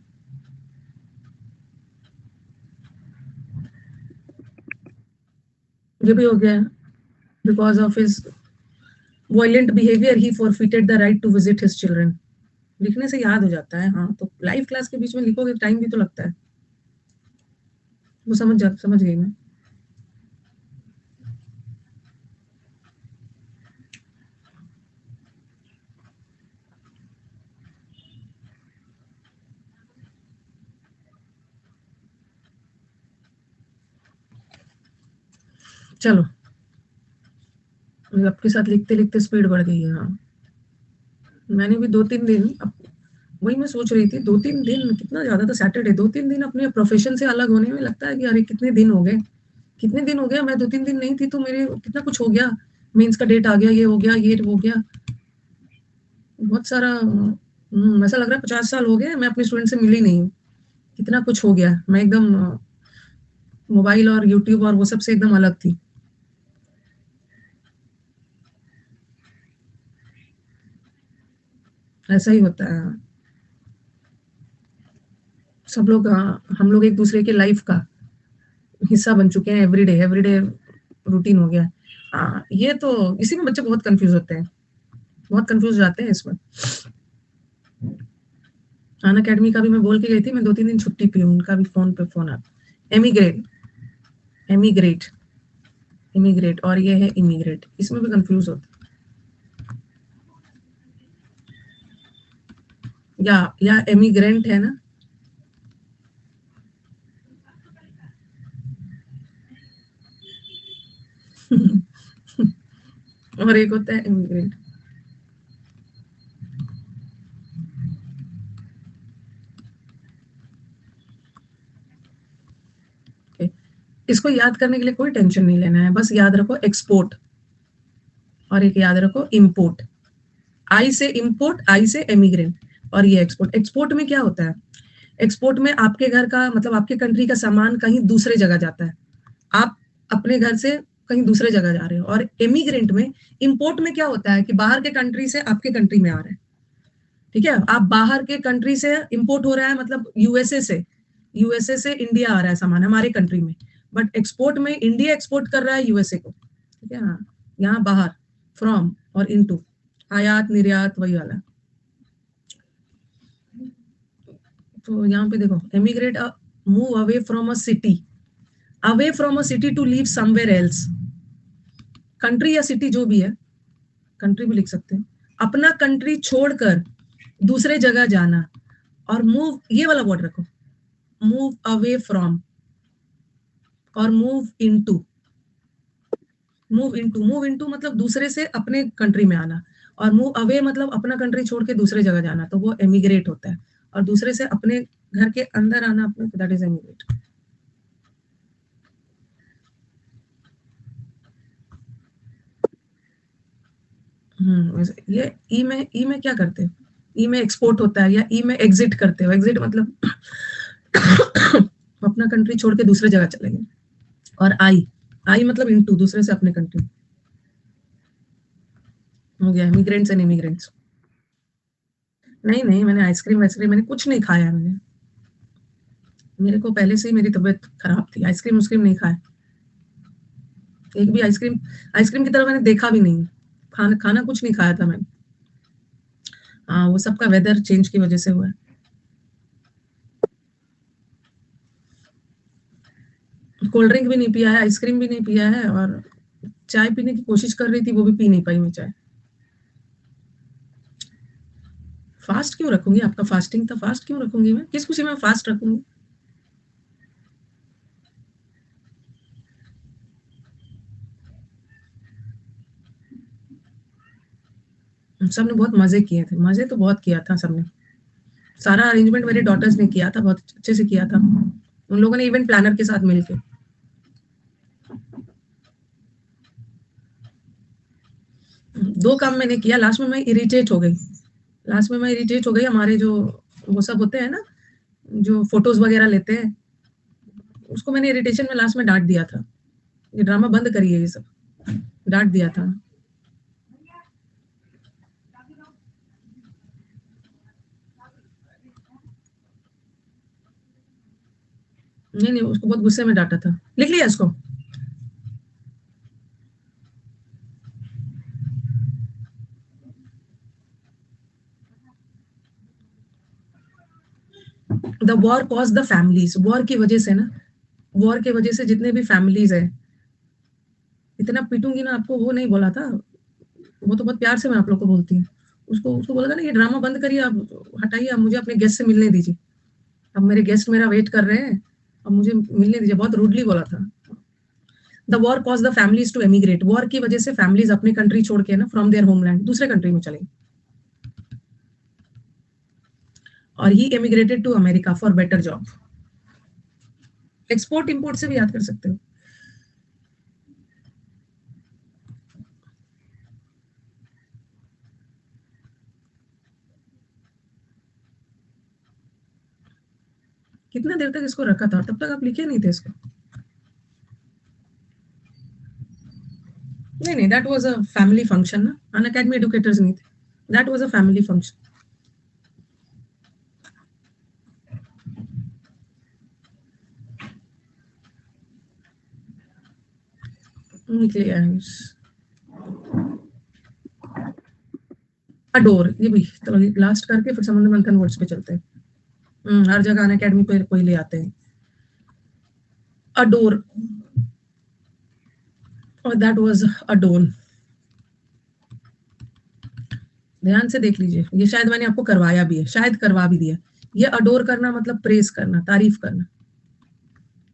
ये भी हो गया, because of his violent behaviour he forfeited the right to visit his children. लिखने से याद हो जाता है, हाँ, तो लाइव क्लास के बीच में लिखोगे टाइम भी तो लगता है। वो समझ गई मैं। चलो, आपके साथ लिखते लिखते स्पीड बढ़ गई है। हाँ, मैंने भी 2-3 दिन, अब वही मैं सोच रही थी, 2-3 दिन कितना ज्यादा था, सैटरडे 2-3 दिन अपने प्रोफेशन से अलग होने में लगता है कि अरे कितने दिन हो गए, कितने दिन हो गया। मैं 2-3 दिन नहीं थी तो मेरे कितना कुछ हो गया, मेंस का डेट आ गया, ये हो गया, ये हो गया, बहुत सारा। ऐसा लग रहा है 50 साल हो गए मैं अपने स्टूडेंट से मिली नहीं हूँ। कितना कुछ हो गया, मैं एकदम मोबाइल और यूट्यूब और वो सब से एकदम अलग थी। ऐसा ही होता है। सब लोग, हम लोग एक दूसरे के लाइफ का हिस्सा बन चुके हैं, एवरीडे एवरीडे रूटीन हो गया है। ये तो इसी में बच्चे बहुत कंफ्यूज होते हैं, बहुत कंफ्यूज जाते हैं इसमें। अन अकेडमी का भी मैं बोल के गई थी, मैं 2-3 दिन छुट्टी पी हूँ, उनका भी फोन पे फोन आता। एमिग्रेट, एमिग्रेट, इमिग्रेट, और ये है इमिग्रेट, इसमें भी कंफ्यूज होते हैं। या एमिग्रेंट है ना। और एक होता है इमिग्रेंट। इसको याद करने के लिए कोई टेंशन नहीं लेना है, बस याद रखो एक्सपोर्ट, और एक याद रखो इम्पोर्ट। आई से इम्पोर्ट, आई से एमिग्रेंट, और ये एक्सपोर्ट। एक्सपोर्ट में क्या होता है, एक्सपोर्ट में आपके घर का मतलब आपके कंट्री का सामान कहीं दूसरे जगह जाता है, आप अपने घर से कहीं दूसरे जगह जा रहे हो। और एमिग्रेंट में, इम्पोर्ट में क्या होता है कि बाहर के कंट्री से आपके कंट्री में आ रहे हैं, ठीक है, आप बाहर के कंट्री से इम्पोर्ट हो रहा है, मतलब यूएसए से इंडिया आ रहा है सामान हमारे कंट्री में। बट एक्सपोर्ट में इंडिया एक्सपोर्ट कर रहा है यूएसए को, ठीक है। हाँ, यहाँ बाहर, फ्रॉम और इनटू, आयात निर्यात वही वाला। तो यहाँ पे देखो, emigrate, move away from a city, away from a city to live somewhere else. Country या सिटी जो भी है, कंट्री भी लिख सकते हैं, अपना कंट्री छोड़कर दूसरे जगह जाना। और मूव, ये वाला वर्ड रखो, मूव अवे फ्रॉम, और मूव इनटू मतलब दूसरे से अपने कंट्री में आना, और मूव अवे मतलब अपना कंट्री छोड़ के दूसरे जगह जाना, तो वो एमिग्रेट होता है। और दूसरे से अपने घर के अंदर आना, अपने, दैट इज एमिग्रेट। ये ई में क्या करते हो? ई में एक्सपोर्ट होता है या ई में एग्जिट करते हो? एग्जिट मतलब अपना कंट्री छोड़ के दूसरे जगह चले गए। और आई मतलब इनटू, दूसरे से अपने कंट्री। हो गया इमिग्रेंट्स एंड इमिग्रेंट्स। नहीं मैंने आइसक्रीम वाइसक्रीम मैंने कुछ नहीं खाया। मेरे को पहले से ही मेरी तबीयत खराब थी, आइसक्रीम उसक्रीम नहीं खाया। एक भी आइसक्रीम की तरफ मैंने देखा भी नहीं। खाना कुछ नहीं खाया था मैंने। हाँ, वो सबका वेदर चेंज की वजह से हुआ है। कोल्ड ड्रिंक भी नहीं पिया है, आइसक्रीम भी नहीं पिया है, और चाय पीने की कोशिश कर रही थी, वो भी पी नहीं पाई मैं चाय। फास्ट क्यों रखूंगी? आपका फास्टिंग था, फास्ट क्यों रखूंगी मैं? किस खुशी में फास्ट रखूंगी? सबने बहुत मजे किए थे, मजे तो बहुत किया था सबने। सारा अरेंजमेंट मेरे डॉटर्स ने किया था, बहुत अच्छे से किया था उन लोगों ने, इवेंट प्लानर के साथ मिलके। दो काम मैंने किया, लास्ट में मैं इरिटेट हो गई। हमारे जो वो सब होते हैं ना, जो फोटोज वगैरह लेते हैं, उसको मैंने इरिटेशन में लास्ट में डांट दिया था, ये ड्रामा बंद करिए, ये सब डांट दिया था। नहीं उसको बहुत गुस्से में डांटा था। लिख लिया इसको। The war caused the families, war की वजह से ना, वॉर की वजह से जितने भी फैमिलीज है, इतना पीटूंगी ना आपको, वो नहीं बोला था, वो तो बहुत प्यार से मैं आप लोग को बोलती हूँ। उसको उसको बोला था ना, ये ड्रामा बंद करिए, आप हटाइए, आप मुझे अपने गेस्ट से मिलने दीजिए, अब मेरे गेस्ट मेरा वेट कर रहे हैं, अब मुझे मिलने दीजिए, बहुत रूडली बोला था। The war caused the families to emigrate, war की वजह से फैमिलीज अपने कंट्री छोड़ के ना, फ्रॉम देयर होमलैंड दूसरे कंट्री में चले। और he emigrated to America for better job. Export import से भी याद कर सकते हो। कितना देर तक इसको रखा था, तब तक आप लिखे नहीं थे इसको? नहीं that was a family function ना, अन अकेडमी एडुकेटर्स नहीं थे, that was a family function. निकले अडोर, ये भी चलो लास्ट करके फिर समुद्र मंथन वर्ड्स पे चलते हैं। हर जगह अन अकेडमी पे कोई ले आते हैं। अडोर, और दैट वाज अडोन। ध्यान से देख लीजिए, ये शायद मैंने आपको करवाया भी है, शायद करवा भी दिया। ये अडोर करना मतलब प्रेस करना, तारीफ करना,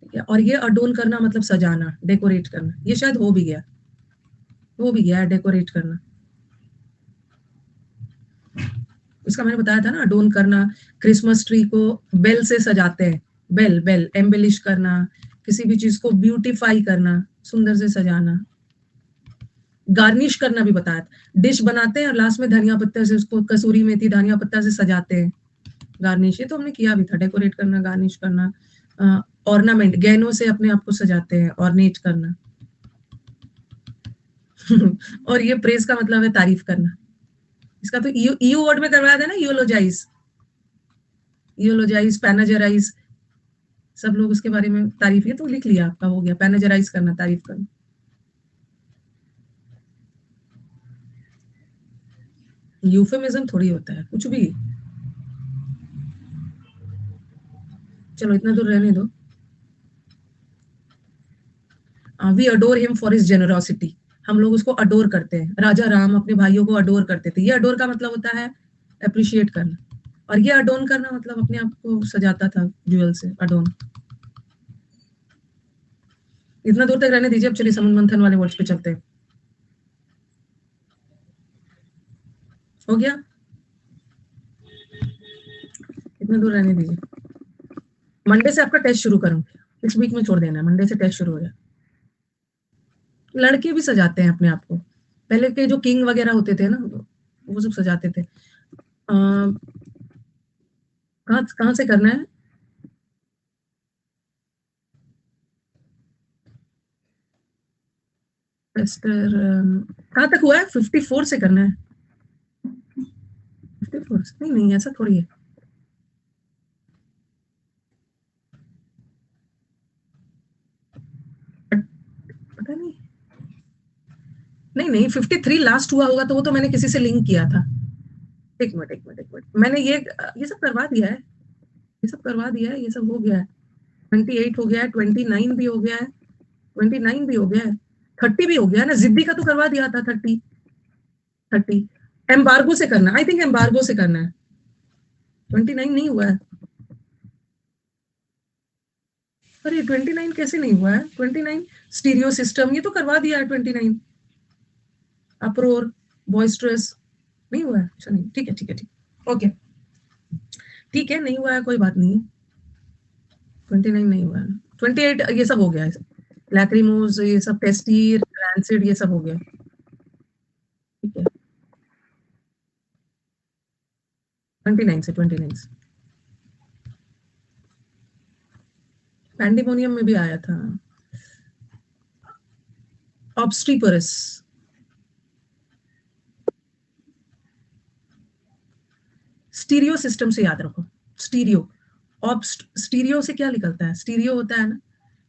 ठीक है, और ये अडोन करना मतलब सजाना, डेकोरेट करना। ये शायद हो भी गया डेकोरेट करना। इसका मैंने बताया था ना, अडोन करना, क्रिसमस ट्री को बेल से सजाते हैं, बेल एम्बेलिश करना, किसी भी चीज को ब्यूटीफाई करना, सुंदर से सजाना। गार्निश करना भी बताया था, डिश बनाते हैं और लास्ट में धनिया पत्ता से उसको, कसूरी मेथी धनिया पत्ता से सजाते हैं, गार्निश। ये तो हमने किया भी था, डेकोरेट करना, गार्निश करना। ऑर्नामेंट, गहनों से अपने आप को सजाते हैं, ऑर्नेट करना। और ये प्रेस का मतलब है तारीफ करना। इसका तो यू वर्ड में करवाया था ना, यूलोजाइज, पैनाजराइज, सब लोग उसके बारे में तारीफ, ये तो लिख लिया आपका, हो गया, पैनाजराइज करना, तारीफ करना। यूफेमिज्म थोड़ी होता है कुछ भी। चलो इतना दूर रहने दो। We adore him for his generosity, हम लोग उसको अडोर करते हैं। राजा राम अपने भाइयों को अडोर करते थे, ये अडोर का मतलब होता है अप्रिशिएट करना। और ये अडोन करना मतलब अपने आप को सजाता था ज्वेल से, अडोन। इतना दूर तक रहने दीजिए, अब चलिए समुद्र मंथन वाले वर्ड्स पे चलते हैं। हो गया, इतना दूर रहने दीजिए। मंडे से आपका टेस्ट शुरू करूंगी, इस वीक में छोड़ देना, मंडे से टेस्ट शुरू हो जाए। लड़के भी सजाते हैं अपने आप को, पहले के जो किंग वगैरह होते थे ना, वो सब सजाते थे। कहाँ से करना है? एस्टर, कहाँ तक हुआ है? 54 से करना है? 54 नहीं, नहीं ऐसा थोड़ी है। पता नहीं, नहीं नहीं 53 लास्ट हुआ होगा तो वो तो मैंने किसी से लिंक किया था। एक मिनट, एक मिनट, एक मिनट, मैंने ये सब करवा दिया है, ये सब करवा दिया है, ये सब हो गया है। 28 हो गया है, 29 भी हो गया है, 29 भी हो गया है, 30 भी हो गया है ना, जिद्दी का तो करवा दिया था 30। 30 एम्बार्गो से करना, आई थिंक एम्बार्गो से करना है। 29 नहीं हुआ है। अरे 29 कैसे नहीं हुआ है? 29 स्टीरियो सिस्टम ये तो करवा दिया है। 29 अप्रोर, बॉयस्ट्रेस नहीं हुआ है। अच्छा नहीं, ठीक है, ठीक है, ठीक, ओके, ठीक है, नहीं हुआ है, कोई बात नहीं। 29 नहीं हुआ है। 28 ये सब हो गया है, लैक्रिमोज ये सब, टेस्टीर, रैंसिड ये सब हो गया। ठीक है, 29 से, 29 से पैंडेमोनियम में भी आया था। ऑब्स्ट्रीपरस, स्टीरियो सिस्टम से याद रखो। स्टीरियो, स्टीरियो से क्या निकलता है? स्टीरियो होता है ना,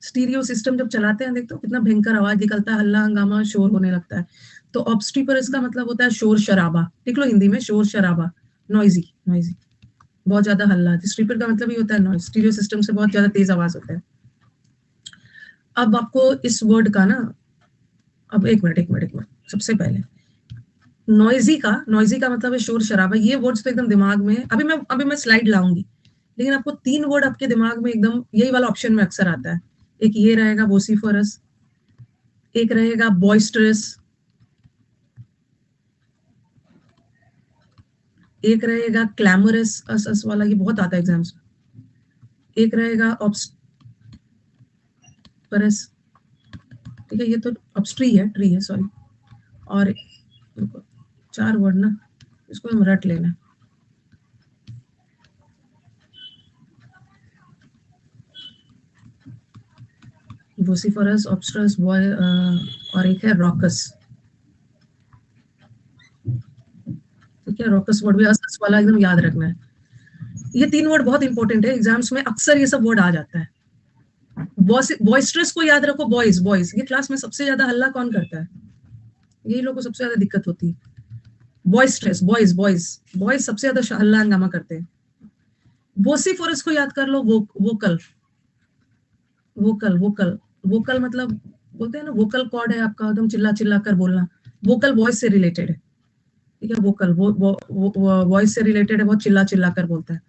स्टीरियो सिस्टम जब चलाते हैं देखते हो कितना भयंकर आवाज निकलता है, हल्ला हंगामा शोर होने लगता है। तो ऑब्स्ट्रीपरस का मतलब होता है शोर शराबा। लिख लो हिंदी में, शोर शराबा, नॉइजी, नॉइजी, बहुत ज्यादा हल्ला। स्टीपर का मतलब ही होता है नॉइज, स्टीरियो सिस्टम से बहुत ज्यादा तेज आवाज होता है। अब आपको इस वर्ड का ना, अब एक मिनट, एक मिनट, एक मिनट, सबसे पहले नॉइजी का मतलब है शोर शराबा। ये वर्ड्स तो एकदम दिमाग में, अभी मैं स्लाइड लाऊंगी, लेकिन आपको 3 वर्ड आपके दिमाग में एकदम यही वाला ऑप्शन में अक्सर आता है। एक ये रहेगा वोसिफरस, एक रहेगा बॉइस्टरस, एक रहेगा क्लैमरस, अस अस वाला, ये बहुत आता है एग्जाम्स में, एक रहेगा ऑब्स्टरस, ठीक है, ये तो ऑब्स्ट्री है, ट्री है, सॉरी। और 4 वर्ड ना, इसको हम रट लेना। वोसिफरस, ऑब्स्ट्रस, बॉय, और एक है रॉकस। ठीक है, रॉकस वर्ड भी अस वाला एकदम याद रखना है। ये 3 वर्ड बहुत इंपॉर्टेंट है, एग्जाम्स में अक्सर ये सब वर्ड आ जाता है। बॉयस्ट्रस को याद रखो, बॉयज, बॉयज, ये क्लास में सबसे ज्यादा हल्ला कौन करता है? यही लोगों को सबसे ज्यादा दिक्कत होती है। बॉयस्ट्रस, बॉयज, बॉयज, बॉयज सबसे ज्यादा हल्ला हंगामा करते हैं। वोसिफरस को याद कर लो, वोकल, वोकल, वोकल, वोकल मतलब बोलते हैं ना, वोकल कॉर्ड है आपका, एकदम चिल्ला चिल्ला कर बोलना। वोकल वॉइस से रिलेटेड है, ठीक है, वोकल वो वॉइस से रिलेटेड है, बहुत चिल्ला चिल्ला कर बोलता है,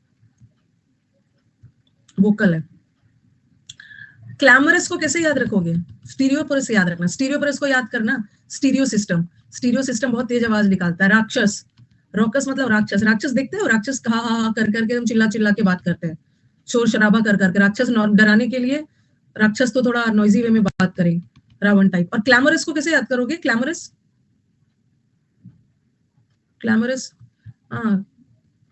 वोकल है। क्लैमरस को कैसे याद रखोगे? स्टीरियोपोरस से याद रखना, स्टीरियोपोरस को याद करना। स्टीरियो सिस्टम, स्टीरियो सिस्टम बहुत तेज आवाज निकालता है। राक्षस, रॉकस मतलब राक्षस, राक्षस देखते हो, राक्षस कहा हा कर करके हम चिल्ला चिल्ला के बात करते हैं, शोर शराबा कर करके। राक्षस डराने के लिए, राक्षस तो थोड़ा नॉइजी वे में बात करेंगे, रावण टाइप। और क्लैमरस को कैसे याद करोगे? क्लैमरस, क्लैमरस, हाँ,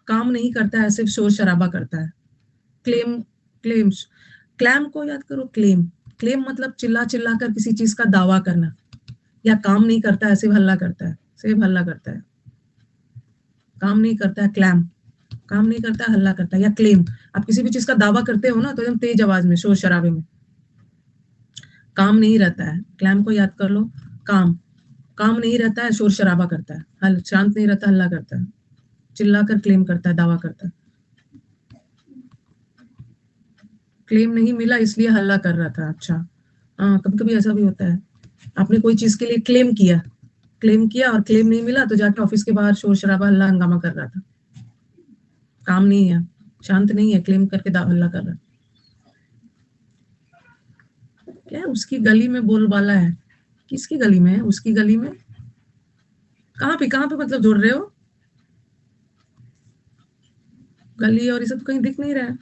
काम नहीं करता है, सिर्फ शोर शराबा करता है। क्लेम, क्लेम्स, क्लैम को याद करो, क्लेम, क्लेम मतलब चिल्ला चिल्ला कर किसी चीज का दावा करना, या काम नहीं करता है, सिर्फ हल्ला करता है, सिर्फ हल्ला करता है, काम नहीं करता है, क्लैम, काम नहीं करता है, हल्ला करता है। या क्लेम, आप किसी भी चीज का दावा करते हो ना, तो एकदम तेज आवाज में, शोर शराबे में, काम नहीं रहता है। क्लैम को याद कर लो, काम, काम नहीं रहता है, शोर शराबा करता है, हल शांत नहीं रहता, हल्ला करता है, चिल्ला कर क्लेम करता है, दावा करता है। क्लेम नहीं मिला इसलिए हल्ला कर रहा था, अच्छा, हाँ, कभी कभी ऐसा भी होता है। आपने कोई चीज के लिए क्लेम किया, क्लेम किया और क्लेम नहीं मिला, तो जाके ऑफिस के बाहर शोर शराबा हल्ला हंगामा कर रहा था, काम नहीं है, शांत नहीं है, क्लेम करके हल्ला कर रहा है। क्या है, उसकी गली में बोलबाला है? किसकी गली में है? उसकी गली में, कहाँ पे मतलब जोड़ रहे हो? गली और ये सब कहीं दिख नहीं रहा है।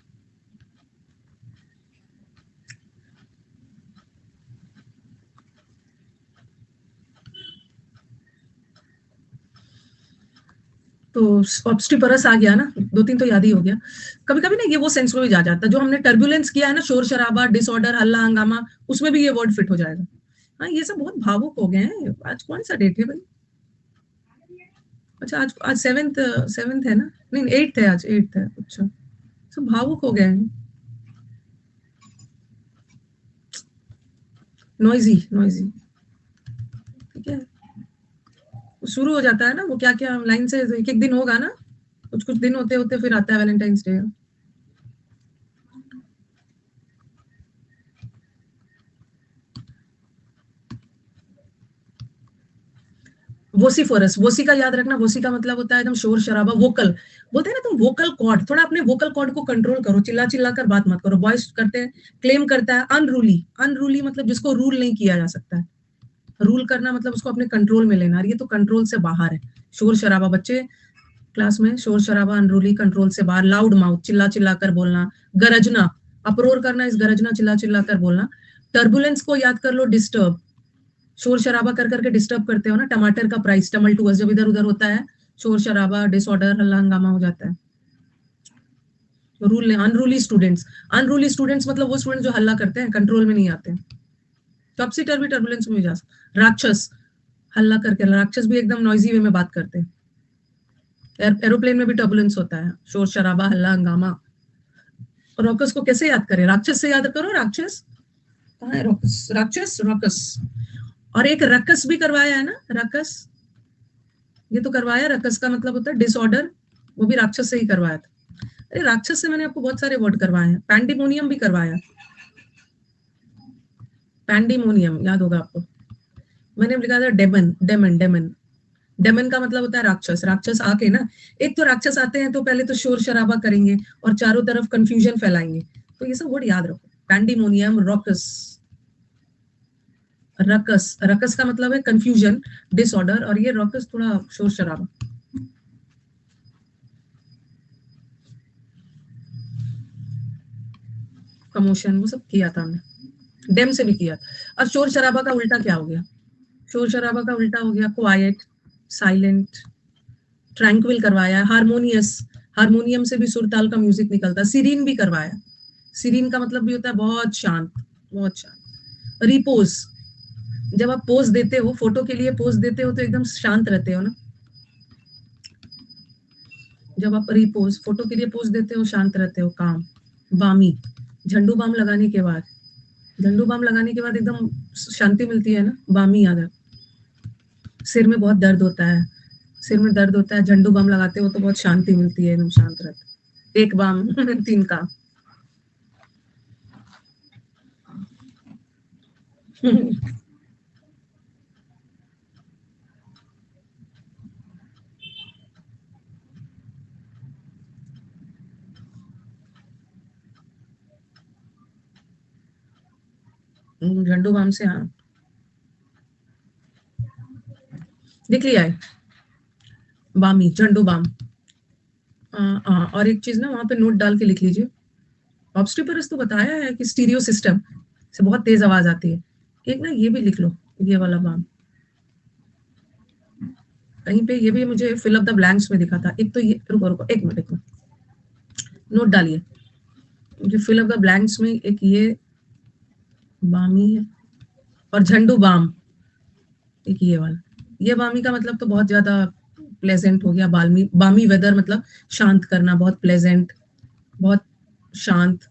तो ऑब्स्टिपरस आ गया ना, 2-3 तो याद ही हो गया। कभी-कभी ना ये वो सेंस में भी जा जाता है, जो हमने टर्बुलेंस किया है ना, शोर-शराबा, डिसऑर्डर, हल्ला-हंगामा, उसमें भी ये वर्ड फिट हो जाएगा। हाँ, ये सब बहुत भावुक हो गए हैं। आज कौन-सा डेट है भाई? अच्छा, आज आज 7th है ना? नहीं, 8th है आज, 8th है। अच्छा, सब भावुक हो गए हैं। नॉइज़ी, नॉइज़ी, ठीक है? शुरू हो जाता है ना वो क्या-क्या लाइन से एक-एक दिन होगा ना, कुछ-कुछ दिन होते-होते फिर आता है वैलेंटाइन्स डे। वोसिफोरस, वोसी का याद रखना, वोसी का मतलब होता है एकदम शोर-शराबा, वोकल। बोलते हैं ना तुम वोकल कॉर्ड, थोड़ा अपने वोकल कॉर्ड को कंट्रोल करो, चिल्ला-चिल्ला कर बात मत करो। बॉयज़ करते हैं, क्लेम करता है अनरूली, अनरूली मतलब जिसको रूल नहीं किया जा सकता है। रूल करना मतलब उसको अपने कंट्रोल में लेना, और ये तो कंट्रोल से बाहर है। शोर-शराबा, बच्चे क्लास में शोर-शराबा, अनरूली, कंट्रोल से बाहर, लाउड माउथ, चिल्ला-चिल्ला कर बोलना, गरजना, अपरोर करना इस गरजना, चिल्ला-चिल्ला कर बोलना। टर्बुलेंस को याद कर लो, डिस्टर्ब, शोर-शराबा कर कर के डिस्टर्ब करते हो ना, टमाटर का प्राइस, टमल्टुअस, जब इधर-उधर होता है, शोर-शराबा, डिसऑर्डर, हल्ला-हंगामा हो जाता है। रूल ने अनरूली स्टूडेंट्स, अनरूली स्टूडेंट्स मतलब वो स्टूडेंट जो हल्ला करते हैं, कंट्रोल में नहीं आते हैं। टॉपसी टर्बी टर्बुलेंस में भी जा सकते। राक्षस, हल्ला करके, राक्षस भी एकदम नॉइजी वे में बात करते हैं। एरोप्लेन में भी टर्बुलेंस होता है, शोर शराबा, हल्ला हंगामा। रॉकस को कैसे याद करें? राक्षस से याद करो, राक्षस कहाँ है? रॉकस, राक्षस, रॉकस। और एक रकस भी करवाया है ना, रकस, ये तो करवाया। रकस का मतलब होता है डिसऑर्डर, वो भी राक्षस से ही करवाया था। अरे राक्षस से मैंने आपको बहुत सारे वर्ड करवाए हैं। पैंडिमोनियम भी करवाया, पैंडिमोनियम याद होगा आपको। मैंने लिखा था डेमन, डेमन, डेमन। डेमन का मतलब होता है राक्षस। राक्षस आके ना, एक तो राक्षस आते हैं तो पहले तो शोर शराबा करेंगे और चारों तरफ कंफ्यूजन फैलाएंगे। तो ये सब वर्ड याद रखो, पैंडिमोनियम, रॉकस, रकस। रकस का मतलब है कंफ्यूजन, डिसऑर्डर, और ये रॉकस थोड़ा शोर शराबा, कमोशन, वो सब किया था हमने, डेम से भी किया था। अब शोर शराबा का उल्टा क्या हो गया? शोर शराबा का उल्टा हो गया क्वाइट, साइलेंट, ट्रैंक्विल करवाया, हारमोनियस, हारमोनियम से भी सुर ताल का म्यूजिक निकलता है। सीरीन भी करवाया, सीरीन का मतलब भी होता है बहुत शांत, बहुत शांत। रिपोज, जब आप पोज देते हो, फोटो के लिए पोज देते हो तो एकदम शांत रहते हो ना। जब आप रिपोज, फोटो के लिए पोज देते हो, शांत रहते हो, काम। बामी, झंडू बाम लगाने के बाद, झंडू बाम लगाने के बाद एकदम शांति मिलती है ना, बामी याद है। सिर में बहुत दर्द होता है, सिर में दर्द होता है, झंडू बाम लगाते हो तो बहुत शांति मिलती है, एकदम शांत रहते। एक बाम 3 काम। झंडू बाम से, हाँ लिख लिया है, बामी, झंडू बाम। और एक चीज ना वहां पे नोट डाल के लिख लीजिए, ऑब्स्टिपरस तो बताया है कि स्टीरियो सिस्टम से बहुत तेज आवाज आती है। एक ना ये भी लिख लो, ये वाला बाम, कहीं पे ये भी मुझे फिल अप द ब्लैंक्स में दिखा था। एक तो ये, रुको रुको एक मिनट, नोट डालिए, मुझे फिल अप द ब्लैंक्स में एक ये बामी है, और झंडू बाम एक ये वाला। ये बामी का मतलब तो बहुत ज्यादा प्लेजेंट हो गया, बामी, बामी वेदर मतलब शांत करना, बहुत प्लेजेंट, बहुत शांत,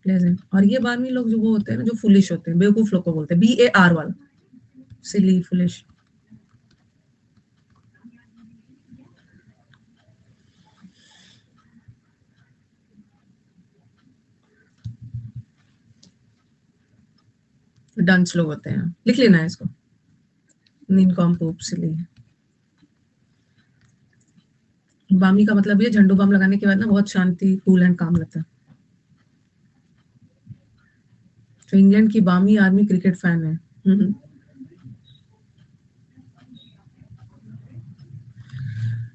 प्लेजेंट। और ये बामी लोग जो वो होते हैं ना, जो फुलिश होते हैं, बेवकूफ लोग को बोलते हैं, BAR वाला, सिली, फुलिश। डंस लोग होते हैं, लिख लेना है इसको, निनकॉम्पोप, सिली। बामी का मतलब ये झंडू बाम लगाने के बाद ना बहुत शांति, कूल एंड काम रहता है। तो इंग्लैंड की बामी आर्मी क्रिकेट फैन है।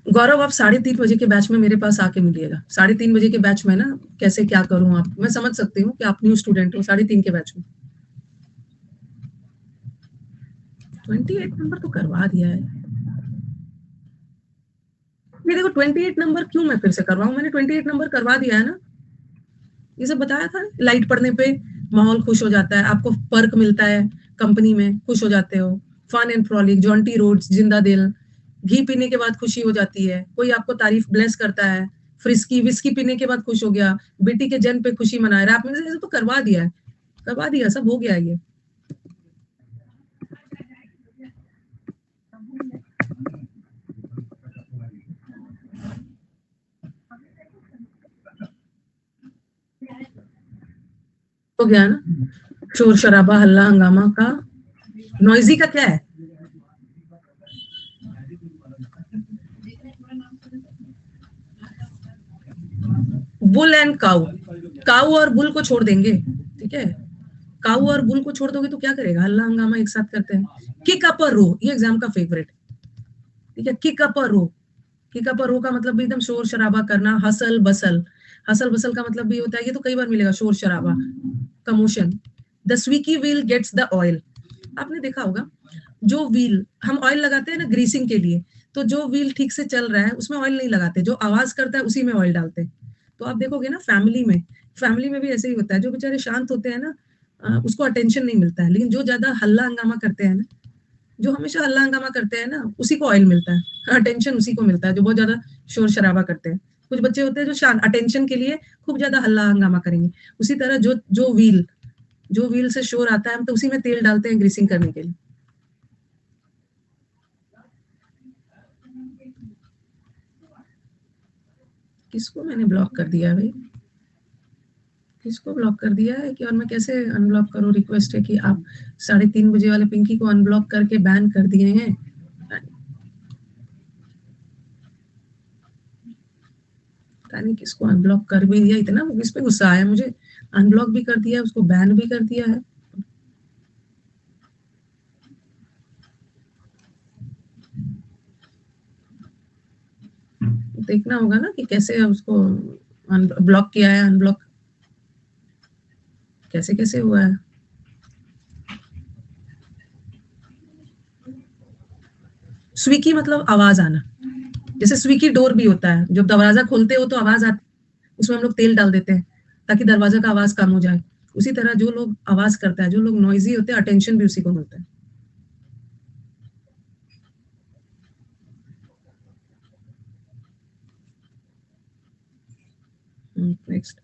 गौरव, आप 3:30 बजे के बैच में मेरे पास आके मिलिएगा। 3:30 बजे के बैच में ना, कैसे क्या करूं, आप, मैं समझ सकती हूँ कि आप न्यू स्टूडेंट हो। 3:30 के बैच में 28 नंबर तो करवा दिया है। ये देखो 28 नंबर क्यों मैं फिर से करवाऊं, मैंने 28 नंबर करवा दिया है ना, ये सब बताया था। लाइट पड़ने पे माहौल खुश हो जाता है, आपको पर्क मिलता है कंपनी में, खुश हो जाते हो। Fun and frolic, Jonty Rhodes, जिंदा दिल, घी पीने के बाद खुशी हो जाती है, कोई आपको तारीफ ब्लेस करता है, फ्रिस्की विस्की पीने के बाद खुश हो गया, बेटी के जन्म पे खुशी मना रहा है, आपने ये तो करवा दिया है, करवा दिया, सब हो गया ये। हो गया ना, शोर शराबा हल्ला हंगामा का, नॉइजी का क्या है? बुल एंड काऊ, काऊ और बुल को छोड़ देंगे, ठीक है, काऊ और बुल को छोड़ दोगे तो क्या करेगा, हल्ला हंगामा एक साथ करते हैं। किक अप और रो, ये एग्जाम का फेवरेट, ठीक है, किक अप और रो, किक अप और रो का मतलब भी एकदम शोर शराबा करना, हसल बसल, हसल बसल का मतलब भी होता है, ये तो कई बार मिलेगा, शोर शराबा, commotion. The squeaky wheel gets the oil, आपने देखा होगा, जो व्हील हम ऑयल लगाते हैं ना ग्रीसिंग के लिए, तो जो व्हील ठीक से चल रहा है उसमें ऑयल नहीं लगाते, जो आवाज करता है उसी में ऑयल डालते हैं। तो आप देखोगे ना फैमिली में भी ऐसे ही होता है, जो बेचारे शांत होते हैं ना, उसको अटेंशन नहीं मिलता है, लेकिन जो ज्यादा हल्ला हंगामा करते हैं ना, जो हमेशा हल्ला हंगामा करते हैं ना, उसी को ऑयल मिलता है, अटेंशन उसी को मिलता है, जो बहुत ज्यादा शोर शराबा करते हैं। कुछ बच्चे होते हैं जो शांत, अटेंशन के लिए खूब ज्यादा हल्ला हंगामा करेंगे। उसी तरह जो व्हील से शोर आता है, हम तो उसी में तेल डालते हैं ग्रीसिंग करने के लिए। किसको मैंने ब्लॉक कर दिया भाई, किसको ब्लॉक कर दिया है कि, और मैं कैसे अनब्लॉक करूं? रिक्वेस्ट है कि आप 3:30 बजे वाले पिंकी को अनब्लॉक करके बैन कर दिए हैं। पता नहीं किसको अनब्लॉक कर भी दिया, इतना इस पे गुस्सा आया मुझे, अनब्लॉक भी कर दिया, उसको बैन भी कर दिया है। देखना होगा ना कि कैसे उसको ब्लॉक किया है, अनब्लॉक कैसे कैसे हुआ है। स्वीकी मतलब आवाज आना, जैसे स्वीकी डोर भी होता है, जब दरवाजा खोलते हो तो आवाज आती, उसमें हम लोग तेल डाल देते हैं ताकि दरवाजा का आवाज कम हो जाए। उसी तरह जो लोग आवाज करता है, जो लोग नॉइजी होते हैं, अटेंशन भी उसी को मिलता है। नेक्स्ट,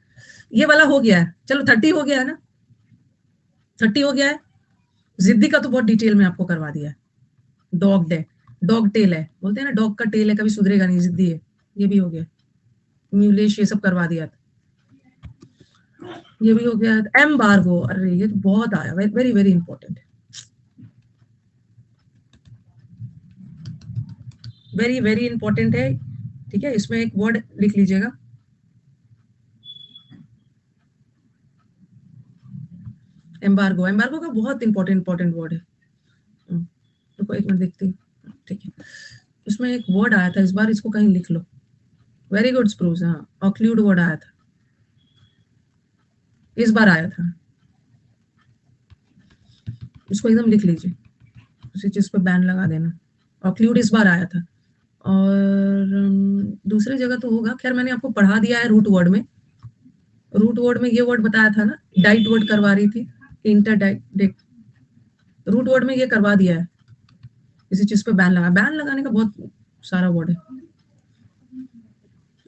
ये वाला हो गया है, चलो 30 हो गया है ना, 30 हो गया है। जिद्दी का तो बहुत डिटेल में आपको करवा दिया है। डॉग डे, डॉग टेल है, बोलते हैं ना डॉग का टेल है, कभी सुधरेगा नहीं, जिद्दी है, ये भी हो गया। म्यूलेश, ये सब करवा दिया था, ये भी हो गया। एम्बार्गो, अरे ये तो बहुत आया, very very important, very very important है, ठीक है, इसमें एक वर्ड लिख लीजिएगा, एम्बार्गो। एम्बार्गो का बहुत इंपॉर्टेंट वर्ड है। रुको एक मिनट देखती हूँ, ठीक है, इसमें एक वर्ड आया था इस बार, इसको कहीं लिख लो। वेरी गुड स्प्रूस, हाँ, ऑक्लूड वर्ड आया था, इस बार आया था, इसको एकदम लिख लीजिए, उसी चीज पे बैन लगा देना। ऑक्लूड इस बार आया था, और दूसरी जगह तो होगा, खैर मैंने आपको पढ़ा दिया है रूट वर्ड में। रूट वर्ड में ये वर्ड बताया था ना, डाइट वर्ड करवा रही थी, इंटरडाइट, रूट वर्ड में ये करवा दिया है, किसी चीज पे बैन लगाने का बहुत सारा वर्ड है।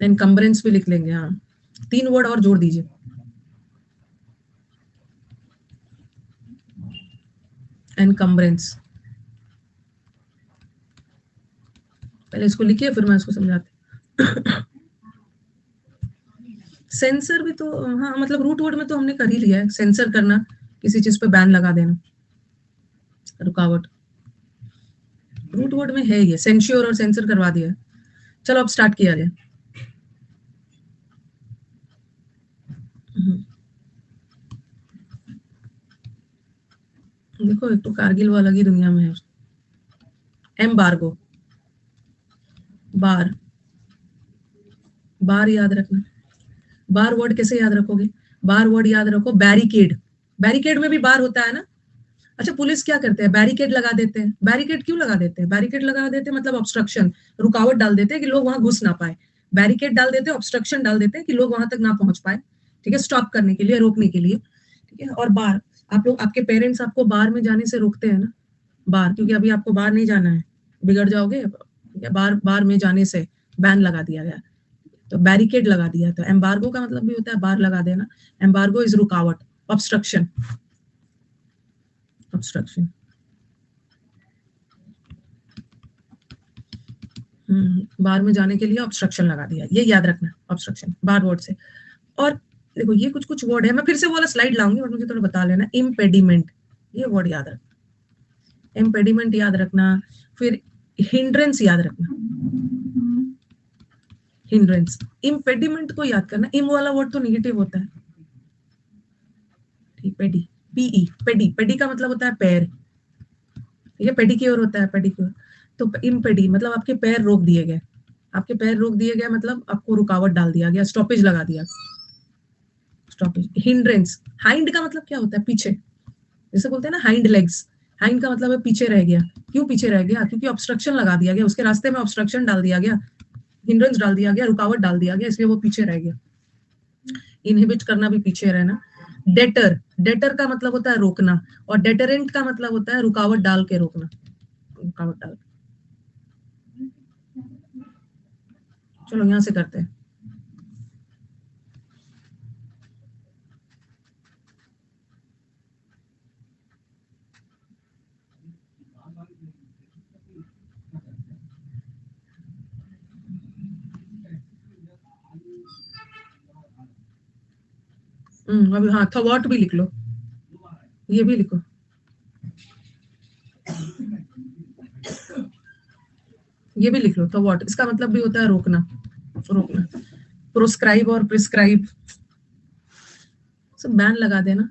एनकम्बरेंस भी लिख लेंगे, हाँ, 3 वर्ड और जोड़ दीजिए, एनकम्बरेंस। पहले इसको लिखिए, फिर मैं इसको समझाती। सेंसर भी तो, हाँ, मतलब रूट वर्ड में तो हमने कर ही लिया है, सेंसर करना, किसी चीज पे बैन लगा देना, रुकावट, रूट वर्ड में है ये, सेंश्योर और सेंसर करवा दिया। चलो अब स्टार्ट किया जाए। देखो एक तो कारगिल वो अलग ही दुनिया में है। एम्बार्गो, बार, बार याद रखना, बार वर्ड कैसे याद रखोगे? बार वर्ड याद रखो, बैरिकेड, बैरिकेड में भी बार होता है ना, अच्छा, पुलिस क्या करते हैं, बैरिकेड लगा देते हैं। बैरिकेड क्यों लगा देते हैं, बैरिकेड लगा देते हैं मतलब ऑब्स्ट्रक्शन, रुकावट डाल देते हैं कि लोग वहां घुस ना पाए। बैरिकेड डाल देते हैं, ऑब्स्ट्रक्शन डाल देते हैं कि लोग वहां तक ना पहुंच पाए, ठीक है, स्टॉप करने के लिए, रोकने के लिए, ठीक है। और बार, आप लोग, आपके पेरेंट्स आपको बार में जाने से रोकते हैं ना, बार, क्योंकि अभी आपको बार नहीं जाना है, बिगड़ जाओगे, बार बार में जाने से बैन लगा दिया गया, तो बैरिकेड लगा दिया। तो एम्बार्गो का मतलब भी होता है बार लगा देना। एम्बार्गो इज रुकावट, ऑब्स्ट्रक्शन, ऑब्स्ट्रक्शन। बार में जाने के लिए ऑब्स्ट्रक्शन लगा दिया, ये याद रखना, ऑब्स्ट्रक्शन बार वर्ड से। और देखो ये कुछ कुछ वर्ड है, मैं फिर से वो वाला स्लाइड लाऊंगी और मुझे थोड़ा बता लेना। इम्पेडिमेंट, ये वर्ड याद रखना, इम्पेडिमेंट याद रखना। फिर हिंड्रेंस याद रखना, हिंड्रेंस। इम्पेडिमेंट को याद करना, इम वाला वर्ड तो नेगेटिव होता है, ठीक, पेडी, पीई, पेडी, पेडी का मतलब होता है पैर, ठीक है, पेडिक्योर होता है, पेडिक्योर। तो इम्पेडी मतलब आपके पैर रोक दिए गए, आपके पैर रोक दिए गए मतलब आपको रुकावट डाल दिया गया, स्टॉपेज लगा दिया, स्टॉपेज। हिंड्रेंस, हाइंड का मतलब क्या होता है, पीछे, जैसे बोलते हैं ना हाइंड लेग्स, हाइंड का मतलब है पीछे रह गया। क्यों पीछे रह गया, क्योंकि ऑब्स्ट्रक्शन लगा दिया गया, उसके रास्ते में ऑब्स्ट्रक्शन डाल दिया गया, हिंड्रेंस डाल दिया गया, रुकावट डाल दिया गया, इसलिए वो पीछे रह गया। इनहिबिट करना भी पीछे रहना। डेटर, डेटर का मतलब होता है रोकना, और डेटरेंट का मतलब होता है रुकावट डाल के रोकना, रुकावट डाल। चलो यहां से करते हैं। अभी हाँ, थॉट भी लिख लो, ये भी लिखो। ये भी लिख लो, थॉट, इसका मतलब भी होता है रोकना, रोकना। प्रोस्क्राइब और प्रिस्क्राइब, सब बैन लगा देना।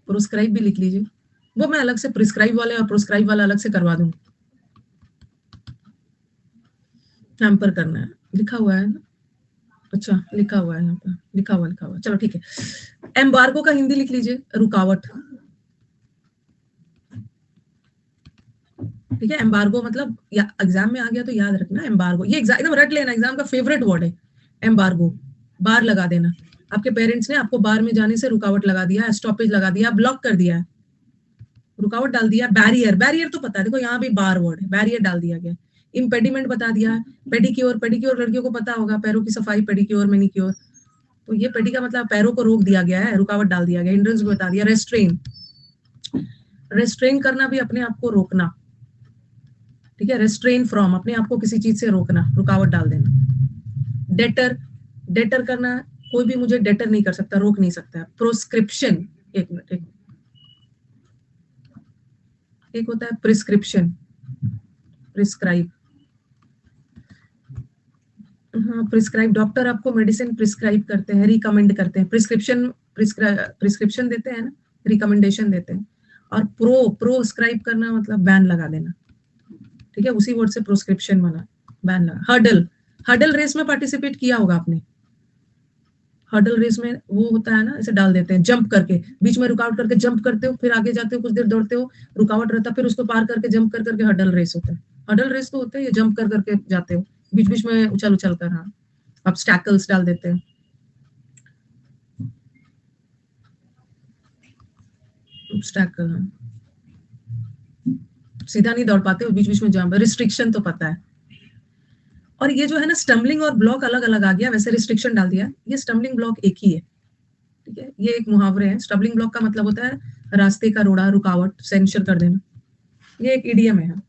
प्रोस्क्राइब भी लिख लीजिए, वो मैं अलग से प्रिस्क्राइब वाले और प्रोस्क्राइब वाला अलग से करवा दूंगी। हैम्पर करना है, लिखा हुआ है ना, अच्छा लिखा हुआ है यहाँ पर, लिखा हुआ, चलो ठीक है। एम्बार्गो का हिंदी लिख लीजिए, रुकावट, ठीक है। एम्बार्गो मतलब एग्जाम में आ गया तो याद रखना, एम्बार्गो, ये एकदम रट लेना, एग्जाम का फेवरेट वर्ड है एम्बार्गो। बार लगा देना, आपके पेरेंट्स ने आपको बार में जाने से रुकावट लगा दिया, स्टॉपेज लगा दिया, ब्लॉक कर दिया है, रुकावट डाल दिया। बैरियर, बैरियर तो पता है, देखो यहाँ भी बार वर्ड है, बैरियर डाल दिया गया। इम्पेडिमेंट बता दिया। पेडिक्योर, पेडिक्योर लड़कियों को पता होगा, पैरों की सफाई, पेडिक्योर, मैनिक्योर। तो ये पेडी का मतलब पैरों को रोक दिया गया है, रुकावट डाल दिया गया। हिंड्रेंस भी बता दिया। रेस्ट्रेन, रेस्ट्रेन करना भी अपने आप को रोकना, ठीक है। रेस्ट्रेन फ्रॉम, अपने आप को किसी चीज से रोकना, रुकावट डाल देना। डेटर, डेटर करना, कोई भी मुझे डेटर नहीं कर सकता, रोक नहीं सकता। प्रोस्क्रिप्शन, एक मिनट, एक होता है प्रिस्क्रिप्शन, प्रिस्क्राइब, हाँ प्रिस्क्राइब, डॉक्टर आपको मेडिसिन प्रिस्क्राइब करते हैं, रिकमेंड करते हैं। प्रिस्क्रिप्शन, प्रिस्क्रिप्शन देते हैं ना, रिकमेंडेशन देते हैं। और प्रोस्क्राइब करना मतलब बैन लगा देना, ठीक है, उसी वर्ड से प्रोस्क्रिप्शन बना, बैन लगा। हर्डल, हर्डल रेस में पार्टिसिपेट किया होगा आपने, हर्डल रेस में वो होता है ना, ऐसे डाल देते हैं, जंप करके, बीच में रुकावट करके जंप करते हो, फिर आगे जाते हो, कुछ देर दौड़ते हो, रुकावट रहता है, फिर उसको पार करके जंप कर करके हर्डल रेस होता है। हर्डल रेस तो होता है ये जंप कर करके जाते हो, बीच बीच में उछल उछल कर, हाँ, ऑब्स्टैकल्स डाल देते हैं, ऑब्स्टैकल, हाँ, सीधा नहीं दौड़ पाते हो, बीच बीच में जंप। रिस्ट्रिक्शन तो पता है। और ये जो है ना, स्टम्बलिंग और ब्लॉक अलग अलग आ गया, वैसे रिस्ट्रिक्शन डाल दिया, ये स्टम्बलिंग ब्लॉक एक ही है, ठीक है। ये एक मुहावरे हैं। स्टम्बलिंग ब्लॉक का मतलब होता है रास्ते का रोड़ा, रुकावट, सेंसर कर देना, ये एक इडियम है।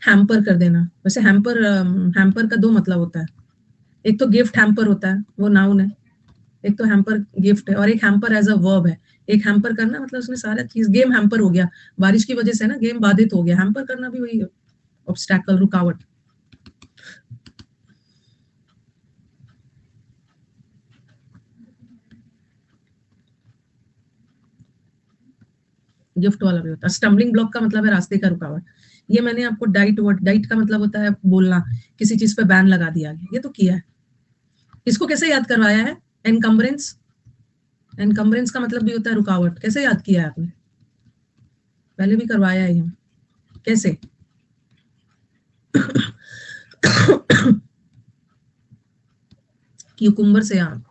हैम्पर कर देना, वैसे हैम्पर, हैम्पर का दो मतलब होता है, एक तो गिफ्ट हैम्पर होता है, वो नाउन है, एक तो हैम्पर गिफ्ट है, और एक हैम्पर एज अ वर्ब है। एक हैम्पर करना मतलब उसमें सारा चीज, गेम हैम्पर हो गया, बारिश की वजह से ना गेम बाधित हो गया, हैम्पर करना भी वही, ऑब्स्टैकल, रुकावट। गिफ्ट वाला भी होता है। स्टम्बलिंग ब्लॉक का मतलब है रास्ते का रुकावट। ये मैंने आपको डाइट वर्ड, डाइट का मतलब होता है बोलना, किसी चीज पे बैन लगा दिया गया, ये तो किया है, इसको कैसे याद करवाया है? एनकम्बरेंस। एनकम्बरेंस का मतलब भी होता है रुकावट। कैसे याद किया है आपने? पहले भी करवाया है हम। कैसे? क्यूकुम्बर से। हाँ,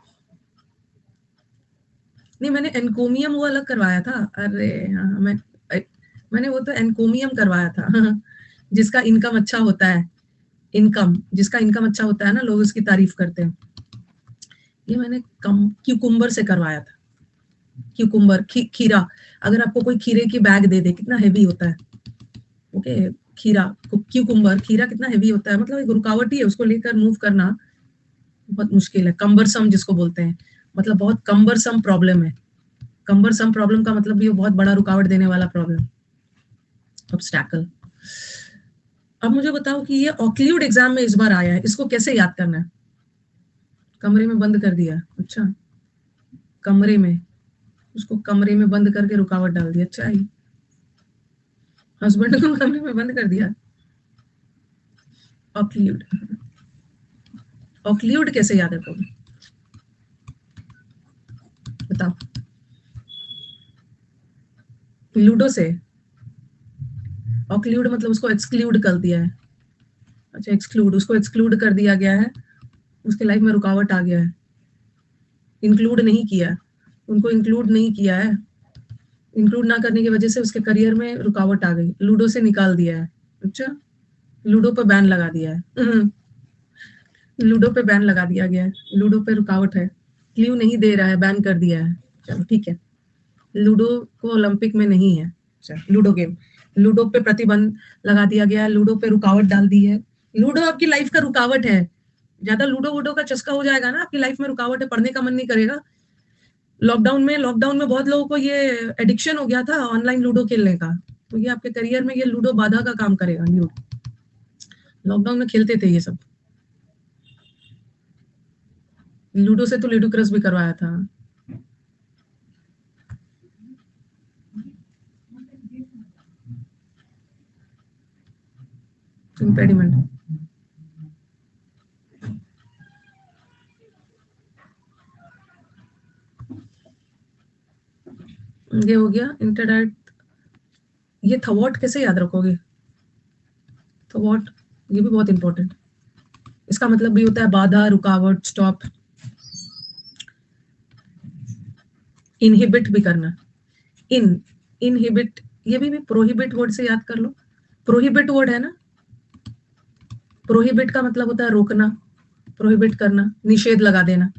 नहीं, मैंने एनकोमियम वो अलग करवाया था। अरे हाँ, मैंने वो तो एनकोमियम करवाया था। जिसका इनकम अच्छा होता है, जिसका इनकम अच्छा होता है ना, लोग उसकी तारीफ करते हैं। ये मैंने क्यूकुम्बर से करवाया था। क्यूकुम्बर, खीरा। अगर आपको कोई खीरे की बैग दे दे, कितना हेवी होता है। ओके, खीरा, क्यूकुम्बर, खीरा कितना हेवी होता है, मतलब एक रुकावट ही है, उसको लेकर मूव करना बहुत मुश्किल है। कम्बरसम जिसको बोलते हैं, मतलब बहुत कम्बरसम प्रॉब्लम है। कम्बरसम प्रॉब्लम का मतलब भी बहुत बड़ा रुकावट देने वाला प्रॉब्लम, ऑब्स्टैकल। अब मुझे बताओ कि ये ऑक्ल्यूड एग्जाम में इस बार आया है, इसको कैसे याद करना है? कमरे में बंद कर दिया। अच्छा, कमरे में, उसको कमरे में बंद करके रुकावट डाल दी। अच्छा ही, हस्बैंड को कमरे में बंद कर दिया। ऑक्ल्यूड, ऑक्ल्यूड कैसे याद रखोगे? बताओ। लूडो से। ऑक्ल्यूड मतलब उसको एक्सक्लूड कर दिया है। अच्छा, एक्सक्लूड, उसको एक्सक्लूड कर दिया गया है, उसके लाइफ में रुकावट आ गया है। इंक्लूड नहीं किया, उनको इंक्लूड नहीं किया है। इंक्लूड ना करने की वजह से उसके करियर में रुकावट आ गई, लूडो से निकाल दिया है। अच्छा, लूडो पे बैन लगा दिया है। लूडो पे बैन लगा दिया गया है, लूडो पे रुकावट है, क्ल्यू नहीं दे रहा है, बैन कर दिया है। चलो ठीक है, लूडो को ओलंपिक में नहीं है। अच्छा, लूडो गेम, लूडो पे प्रतिबंध लगा दिया गया है, लूडो पे रुकावट डाल दी है। लूडो आपकी लाइफ का रुकावट है। ज्यादा लूडो वूडो का चस्का हो जाएगा ना, आपकी लाइफ में रुकावट है, पढ़ने का मन नहीं करेगा। लॉकडाउन में बहुत लोगों को ये एडिक्शन हो गया था ऑनलाइन लूडो खेलने का, तो ये आपके करियर में ये लूडो बाधा का काम करेगा। लॉकडाउन में खेलते थे ये सब। लूडो से तो लूडोक्रस भी करवाया था। इम्पेडिमेंट, ये हो गया इंटरनेट। ये थवॉट कैसे याद रखोगे? थवॉट, ये भी बहुत इंपॉर्टेंट। इसका मतलब भी होता है बाधा, रुकावट, स्टॉप। इनहिबिट भी करना। इन इनहिबिट, ये भी प्रोहिबिट वर्ड से याद कर लो। प्रोहिबिट वर्ड है ना, प्रोहिबिट का मतलब होता है रोकना, प्रोहिबिट करना, निषेध लगा देना।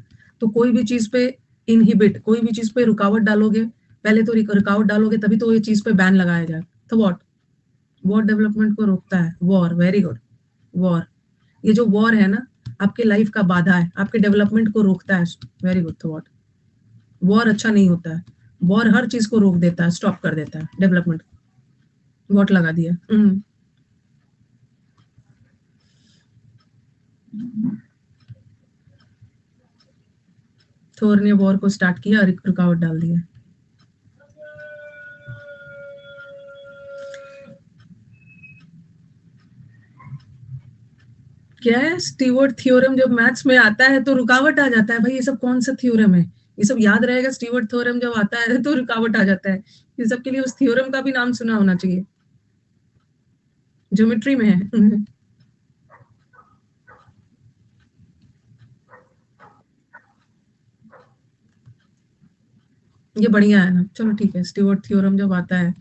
तो कोई भी चीज पे इनहिबिट, कोई भी चीज पे रुकावट डालोगे, पहले तो रुकावट डालोगे तभी तो ये चीज पे बैन लगाया जाए। तो वॉर डेवलपमेंट को रोकता है। War, very good. वॉर, ये जो वॉर है ना, आपके लाइफ का बाधा है, आपके डेवलपमेंट को रोकता है। Very good. तो वॉर अच्छा नहीं होता है। वॉर हर चीज को रोक देता है, स्टॉप कर देता है डेवलपमेंट। वॉट लगा दिया। थोर ने वॉर को स्टार्ट किया और रुकावट डाल दिया। क्या है स्टीवर्ट थ्योरम? जब मैथ्स में आता है तो रुकावट आ जाता है। भाई ये सब कौन सा थ्योरम है? ये सब याद रहेगा। स्टीवर्ट थ्योरम जब आता है तो रुकावट आ जाता है। ये सब के लिए उस थ्योरम का भी नाम सुना होना चाहिए, ज्योमेट्री में है। ये बढ़िया है ना, चलो ठीक है। स्टीवर्ट थ्योरम जब आता है,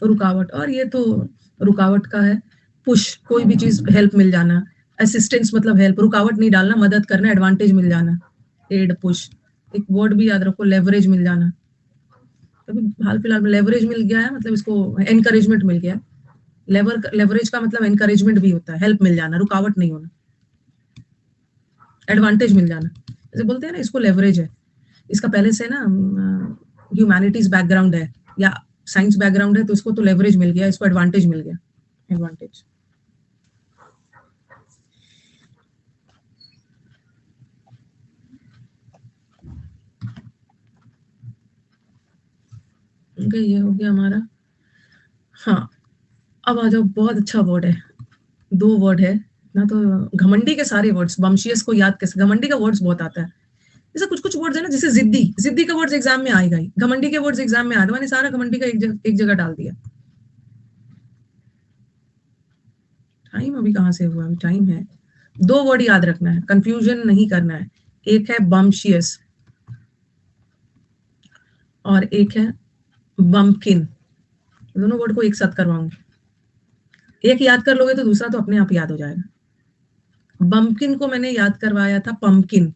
रुकावट, और ये तो रुकावट का है। पुश, कोई भी चीज हेल्प मिल जाना। असिस्टेंस मतलब हेल्प, रुकावट नहीं डालना, मदद करना, एडवांटेज मिल जाना। Add, push. एक वर्ड भी याद रखो, लेवरेज मिल जाना। अभी हाल फिलहाल में लेवरेज मिल गया है, मतलब इसको एनकरेजमेंट मिल गया है। लेवरेज का मतलब एनकरेजमेंट भी होता है, हेल्प मिल जाना, रुकावट नहीं होना, एडवांटेज मिल जाना। जैसे बोलते हैं ना, इसको लेवरेज है। इसका पहले से ना ह्यूमैनिटीज बैकग्राउंड है या साइंस बैकग्राउंड है, तो इसको तो लेवरेज मिल गया, इसको एडवांटेज मिल गया। एडवांटेज। ओके, ये हो गया हमारा। हाँ, अब आ जाओ, बहुत अच्छा वर्ड है, 2 वर्ड है ना, तो घमंडी के सारे वर्ड्स, बम्शियस को याद कैसे, घमंडी का वर्ड्स बहुत आता है। जैसे कुछ-कुछ वर्ड्स है ना, जैसे जिद्दी, जिद्दी का वर्ड्स एग्जाम में आएगा ही, घमंडी के वर्ड्स एग्जाम में आए, मैंने सारा घमंडी का एक जगह डाल दिया। टाइम अभी कहाँ से हुआ, टाइम है। 2 वर्ड याद रखना है, कंफ्यूजन नहीं करना है। एक है बम्शियस और एक है बम्पकिन। दोनों वर्ड को एक साथ करवाऊंगी। एक याद कर लोगे तो दूसरा तो अपने आप याद हो जाएगा। बम्पकिन को मैंने याद करवाया था पंपकिन।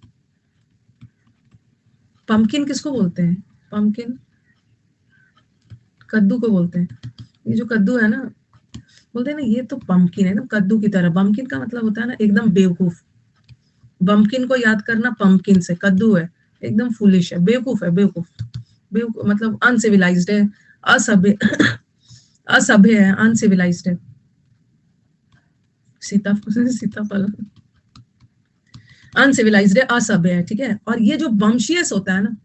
पंपकिन किसको बोलते हैं? पंपकिन कद्दू को बोलते हैं। ये जो कद्दू है ना, बोलते हैं ना ये तो पंपकिन है ना, कद्दू की तरह। बम्पकिन का मतलब होता है ना एकदम बेवकूफ। बम्पकिन को याद करना पंपकिन से, कद्दू है एकदम फूलिश है, बेवकूफ है, बेवकूफ, बेवकूफ मतलब अनसिविलाइज्ड है, असभ्य असभ्य है, अनसिविलाइज्ड है। सीताफल अनसिविलाइज्ड है, असभ्य है, ठीक है। और ये जो बम्शियस होता है ना,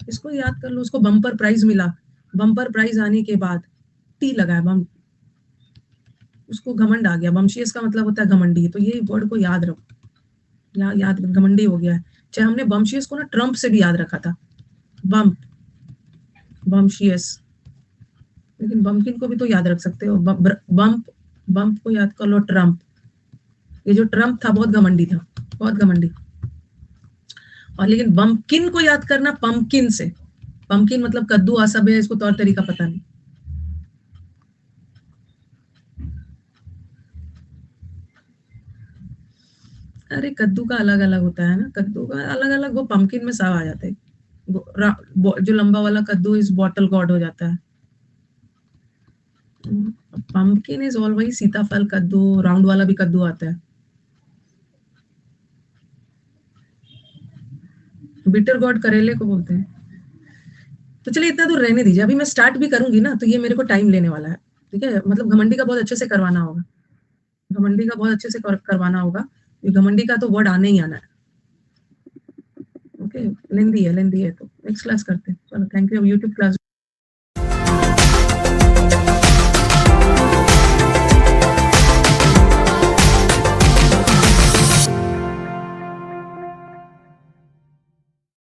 इसको याद कर लो, उसको बम्पर प्राइज मिला। बम्पर प्राइज आने के बाद टी लगा है, बम, उसको घमंड आ गया। बम्शियस का मतलब होता है घमंडी, तो ये वर्ड को याद रखो, याद घमंडी हो गया है। चाहे हमने बम्शियस को ना ट्रम्प से भी याद रखा था, बम्प, बम्शियस, लेकिन बम्पकिन को भी तो याद रख सकते हो। बम्प, बम्प को याद कर लो ट्रम्प। ये जो ट्रम्प था बहुत घमंडी था, बहुत घमंडी। और लेकिन बम्पकिन को याद करना पंपकिन से। पंपकिन मतलब कद्दू, असभ्य है, इसको तौर तरीका पता नहीं। अरे कद्दू का अलग अलग होता है ना, कद्दू का अलग अलग, वो पंपकिन में सब आ जाते हैं। जो लंबा वाला कद्दू इस बॉटल गॉड हो जाता है। पंपकिन इज ऑलवेज सीताफल, कद्दू, राउंड वाला भी कद्दू आता है। बिटर गॉड करेले को बोलते हैं। तो चलिए इतना दूर रहने दीजिए, अभी मैं स्टार्ट भी करूंगी ना, तो ये मेरे को टाइम लेने वाला है, ठीक है। मतलब घमंडी का बहुत अच्छे से करवाना होगा, घमंडी का बहुत अच्छे से करवाना होगा। ये घमंडी का तो वर्ड आने ही आना है। ओके, लेंदी है तो नेक्स्ट क्लास करते हैं। चलो, थैंक यू। YouTube class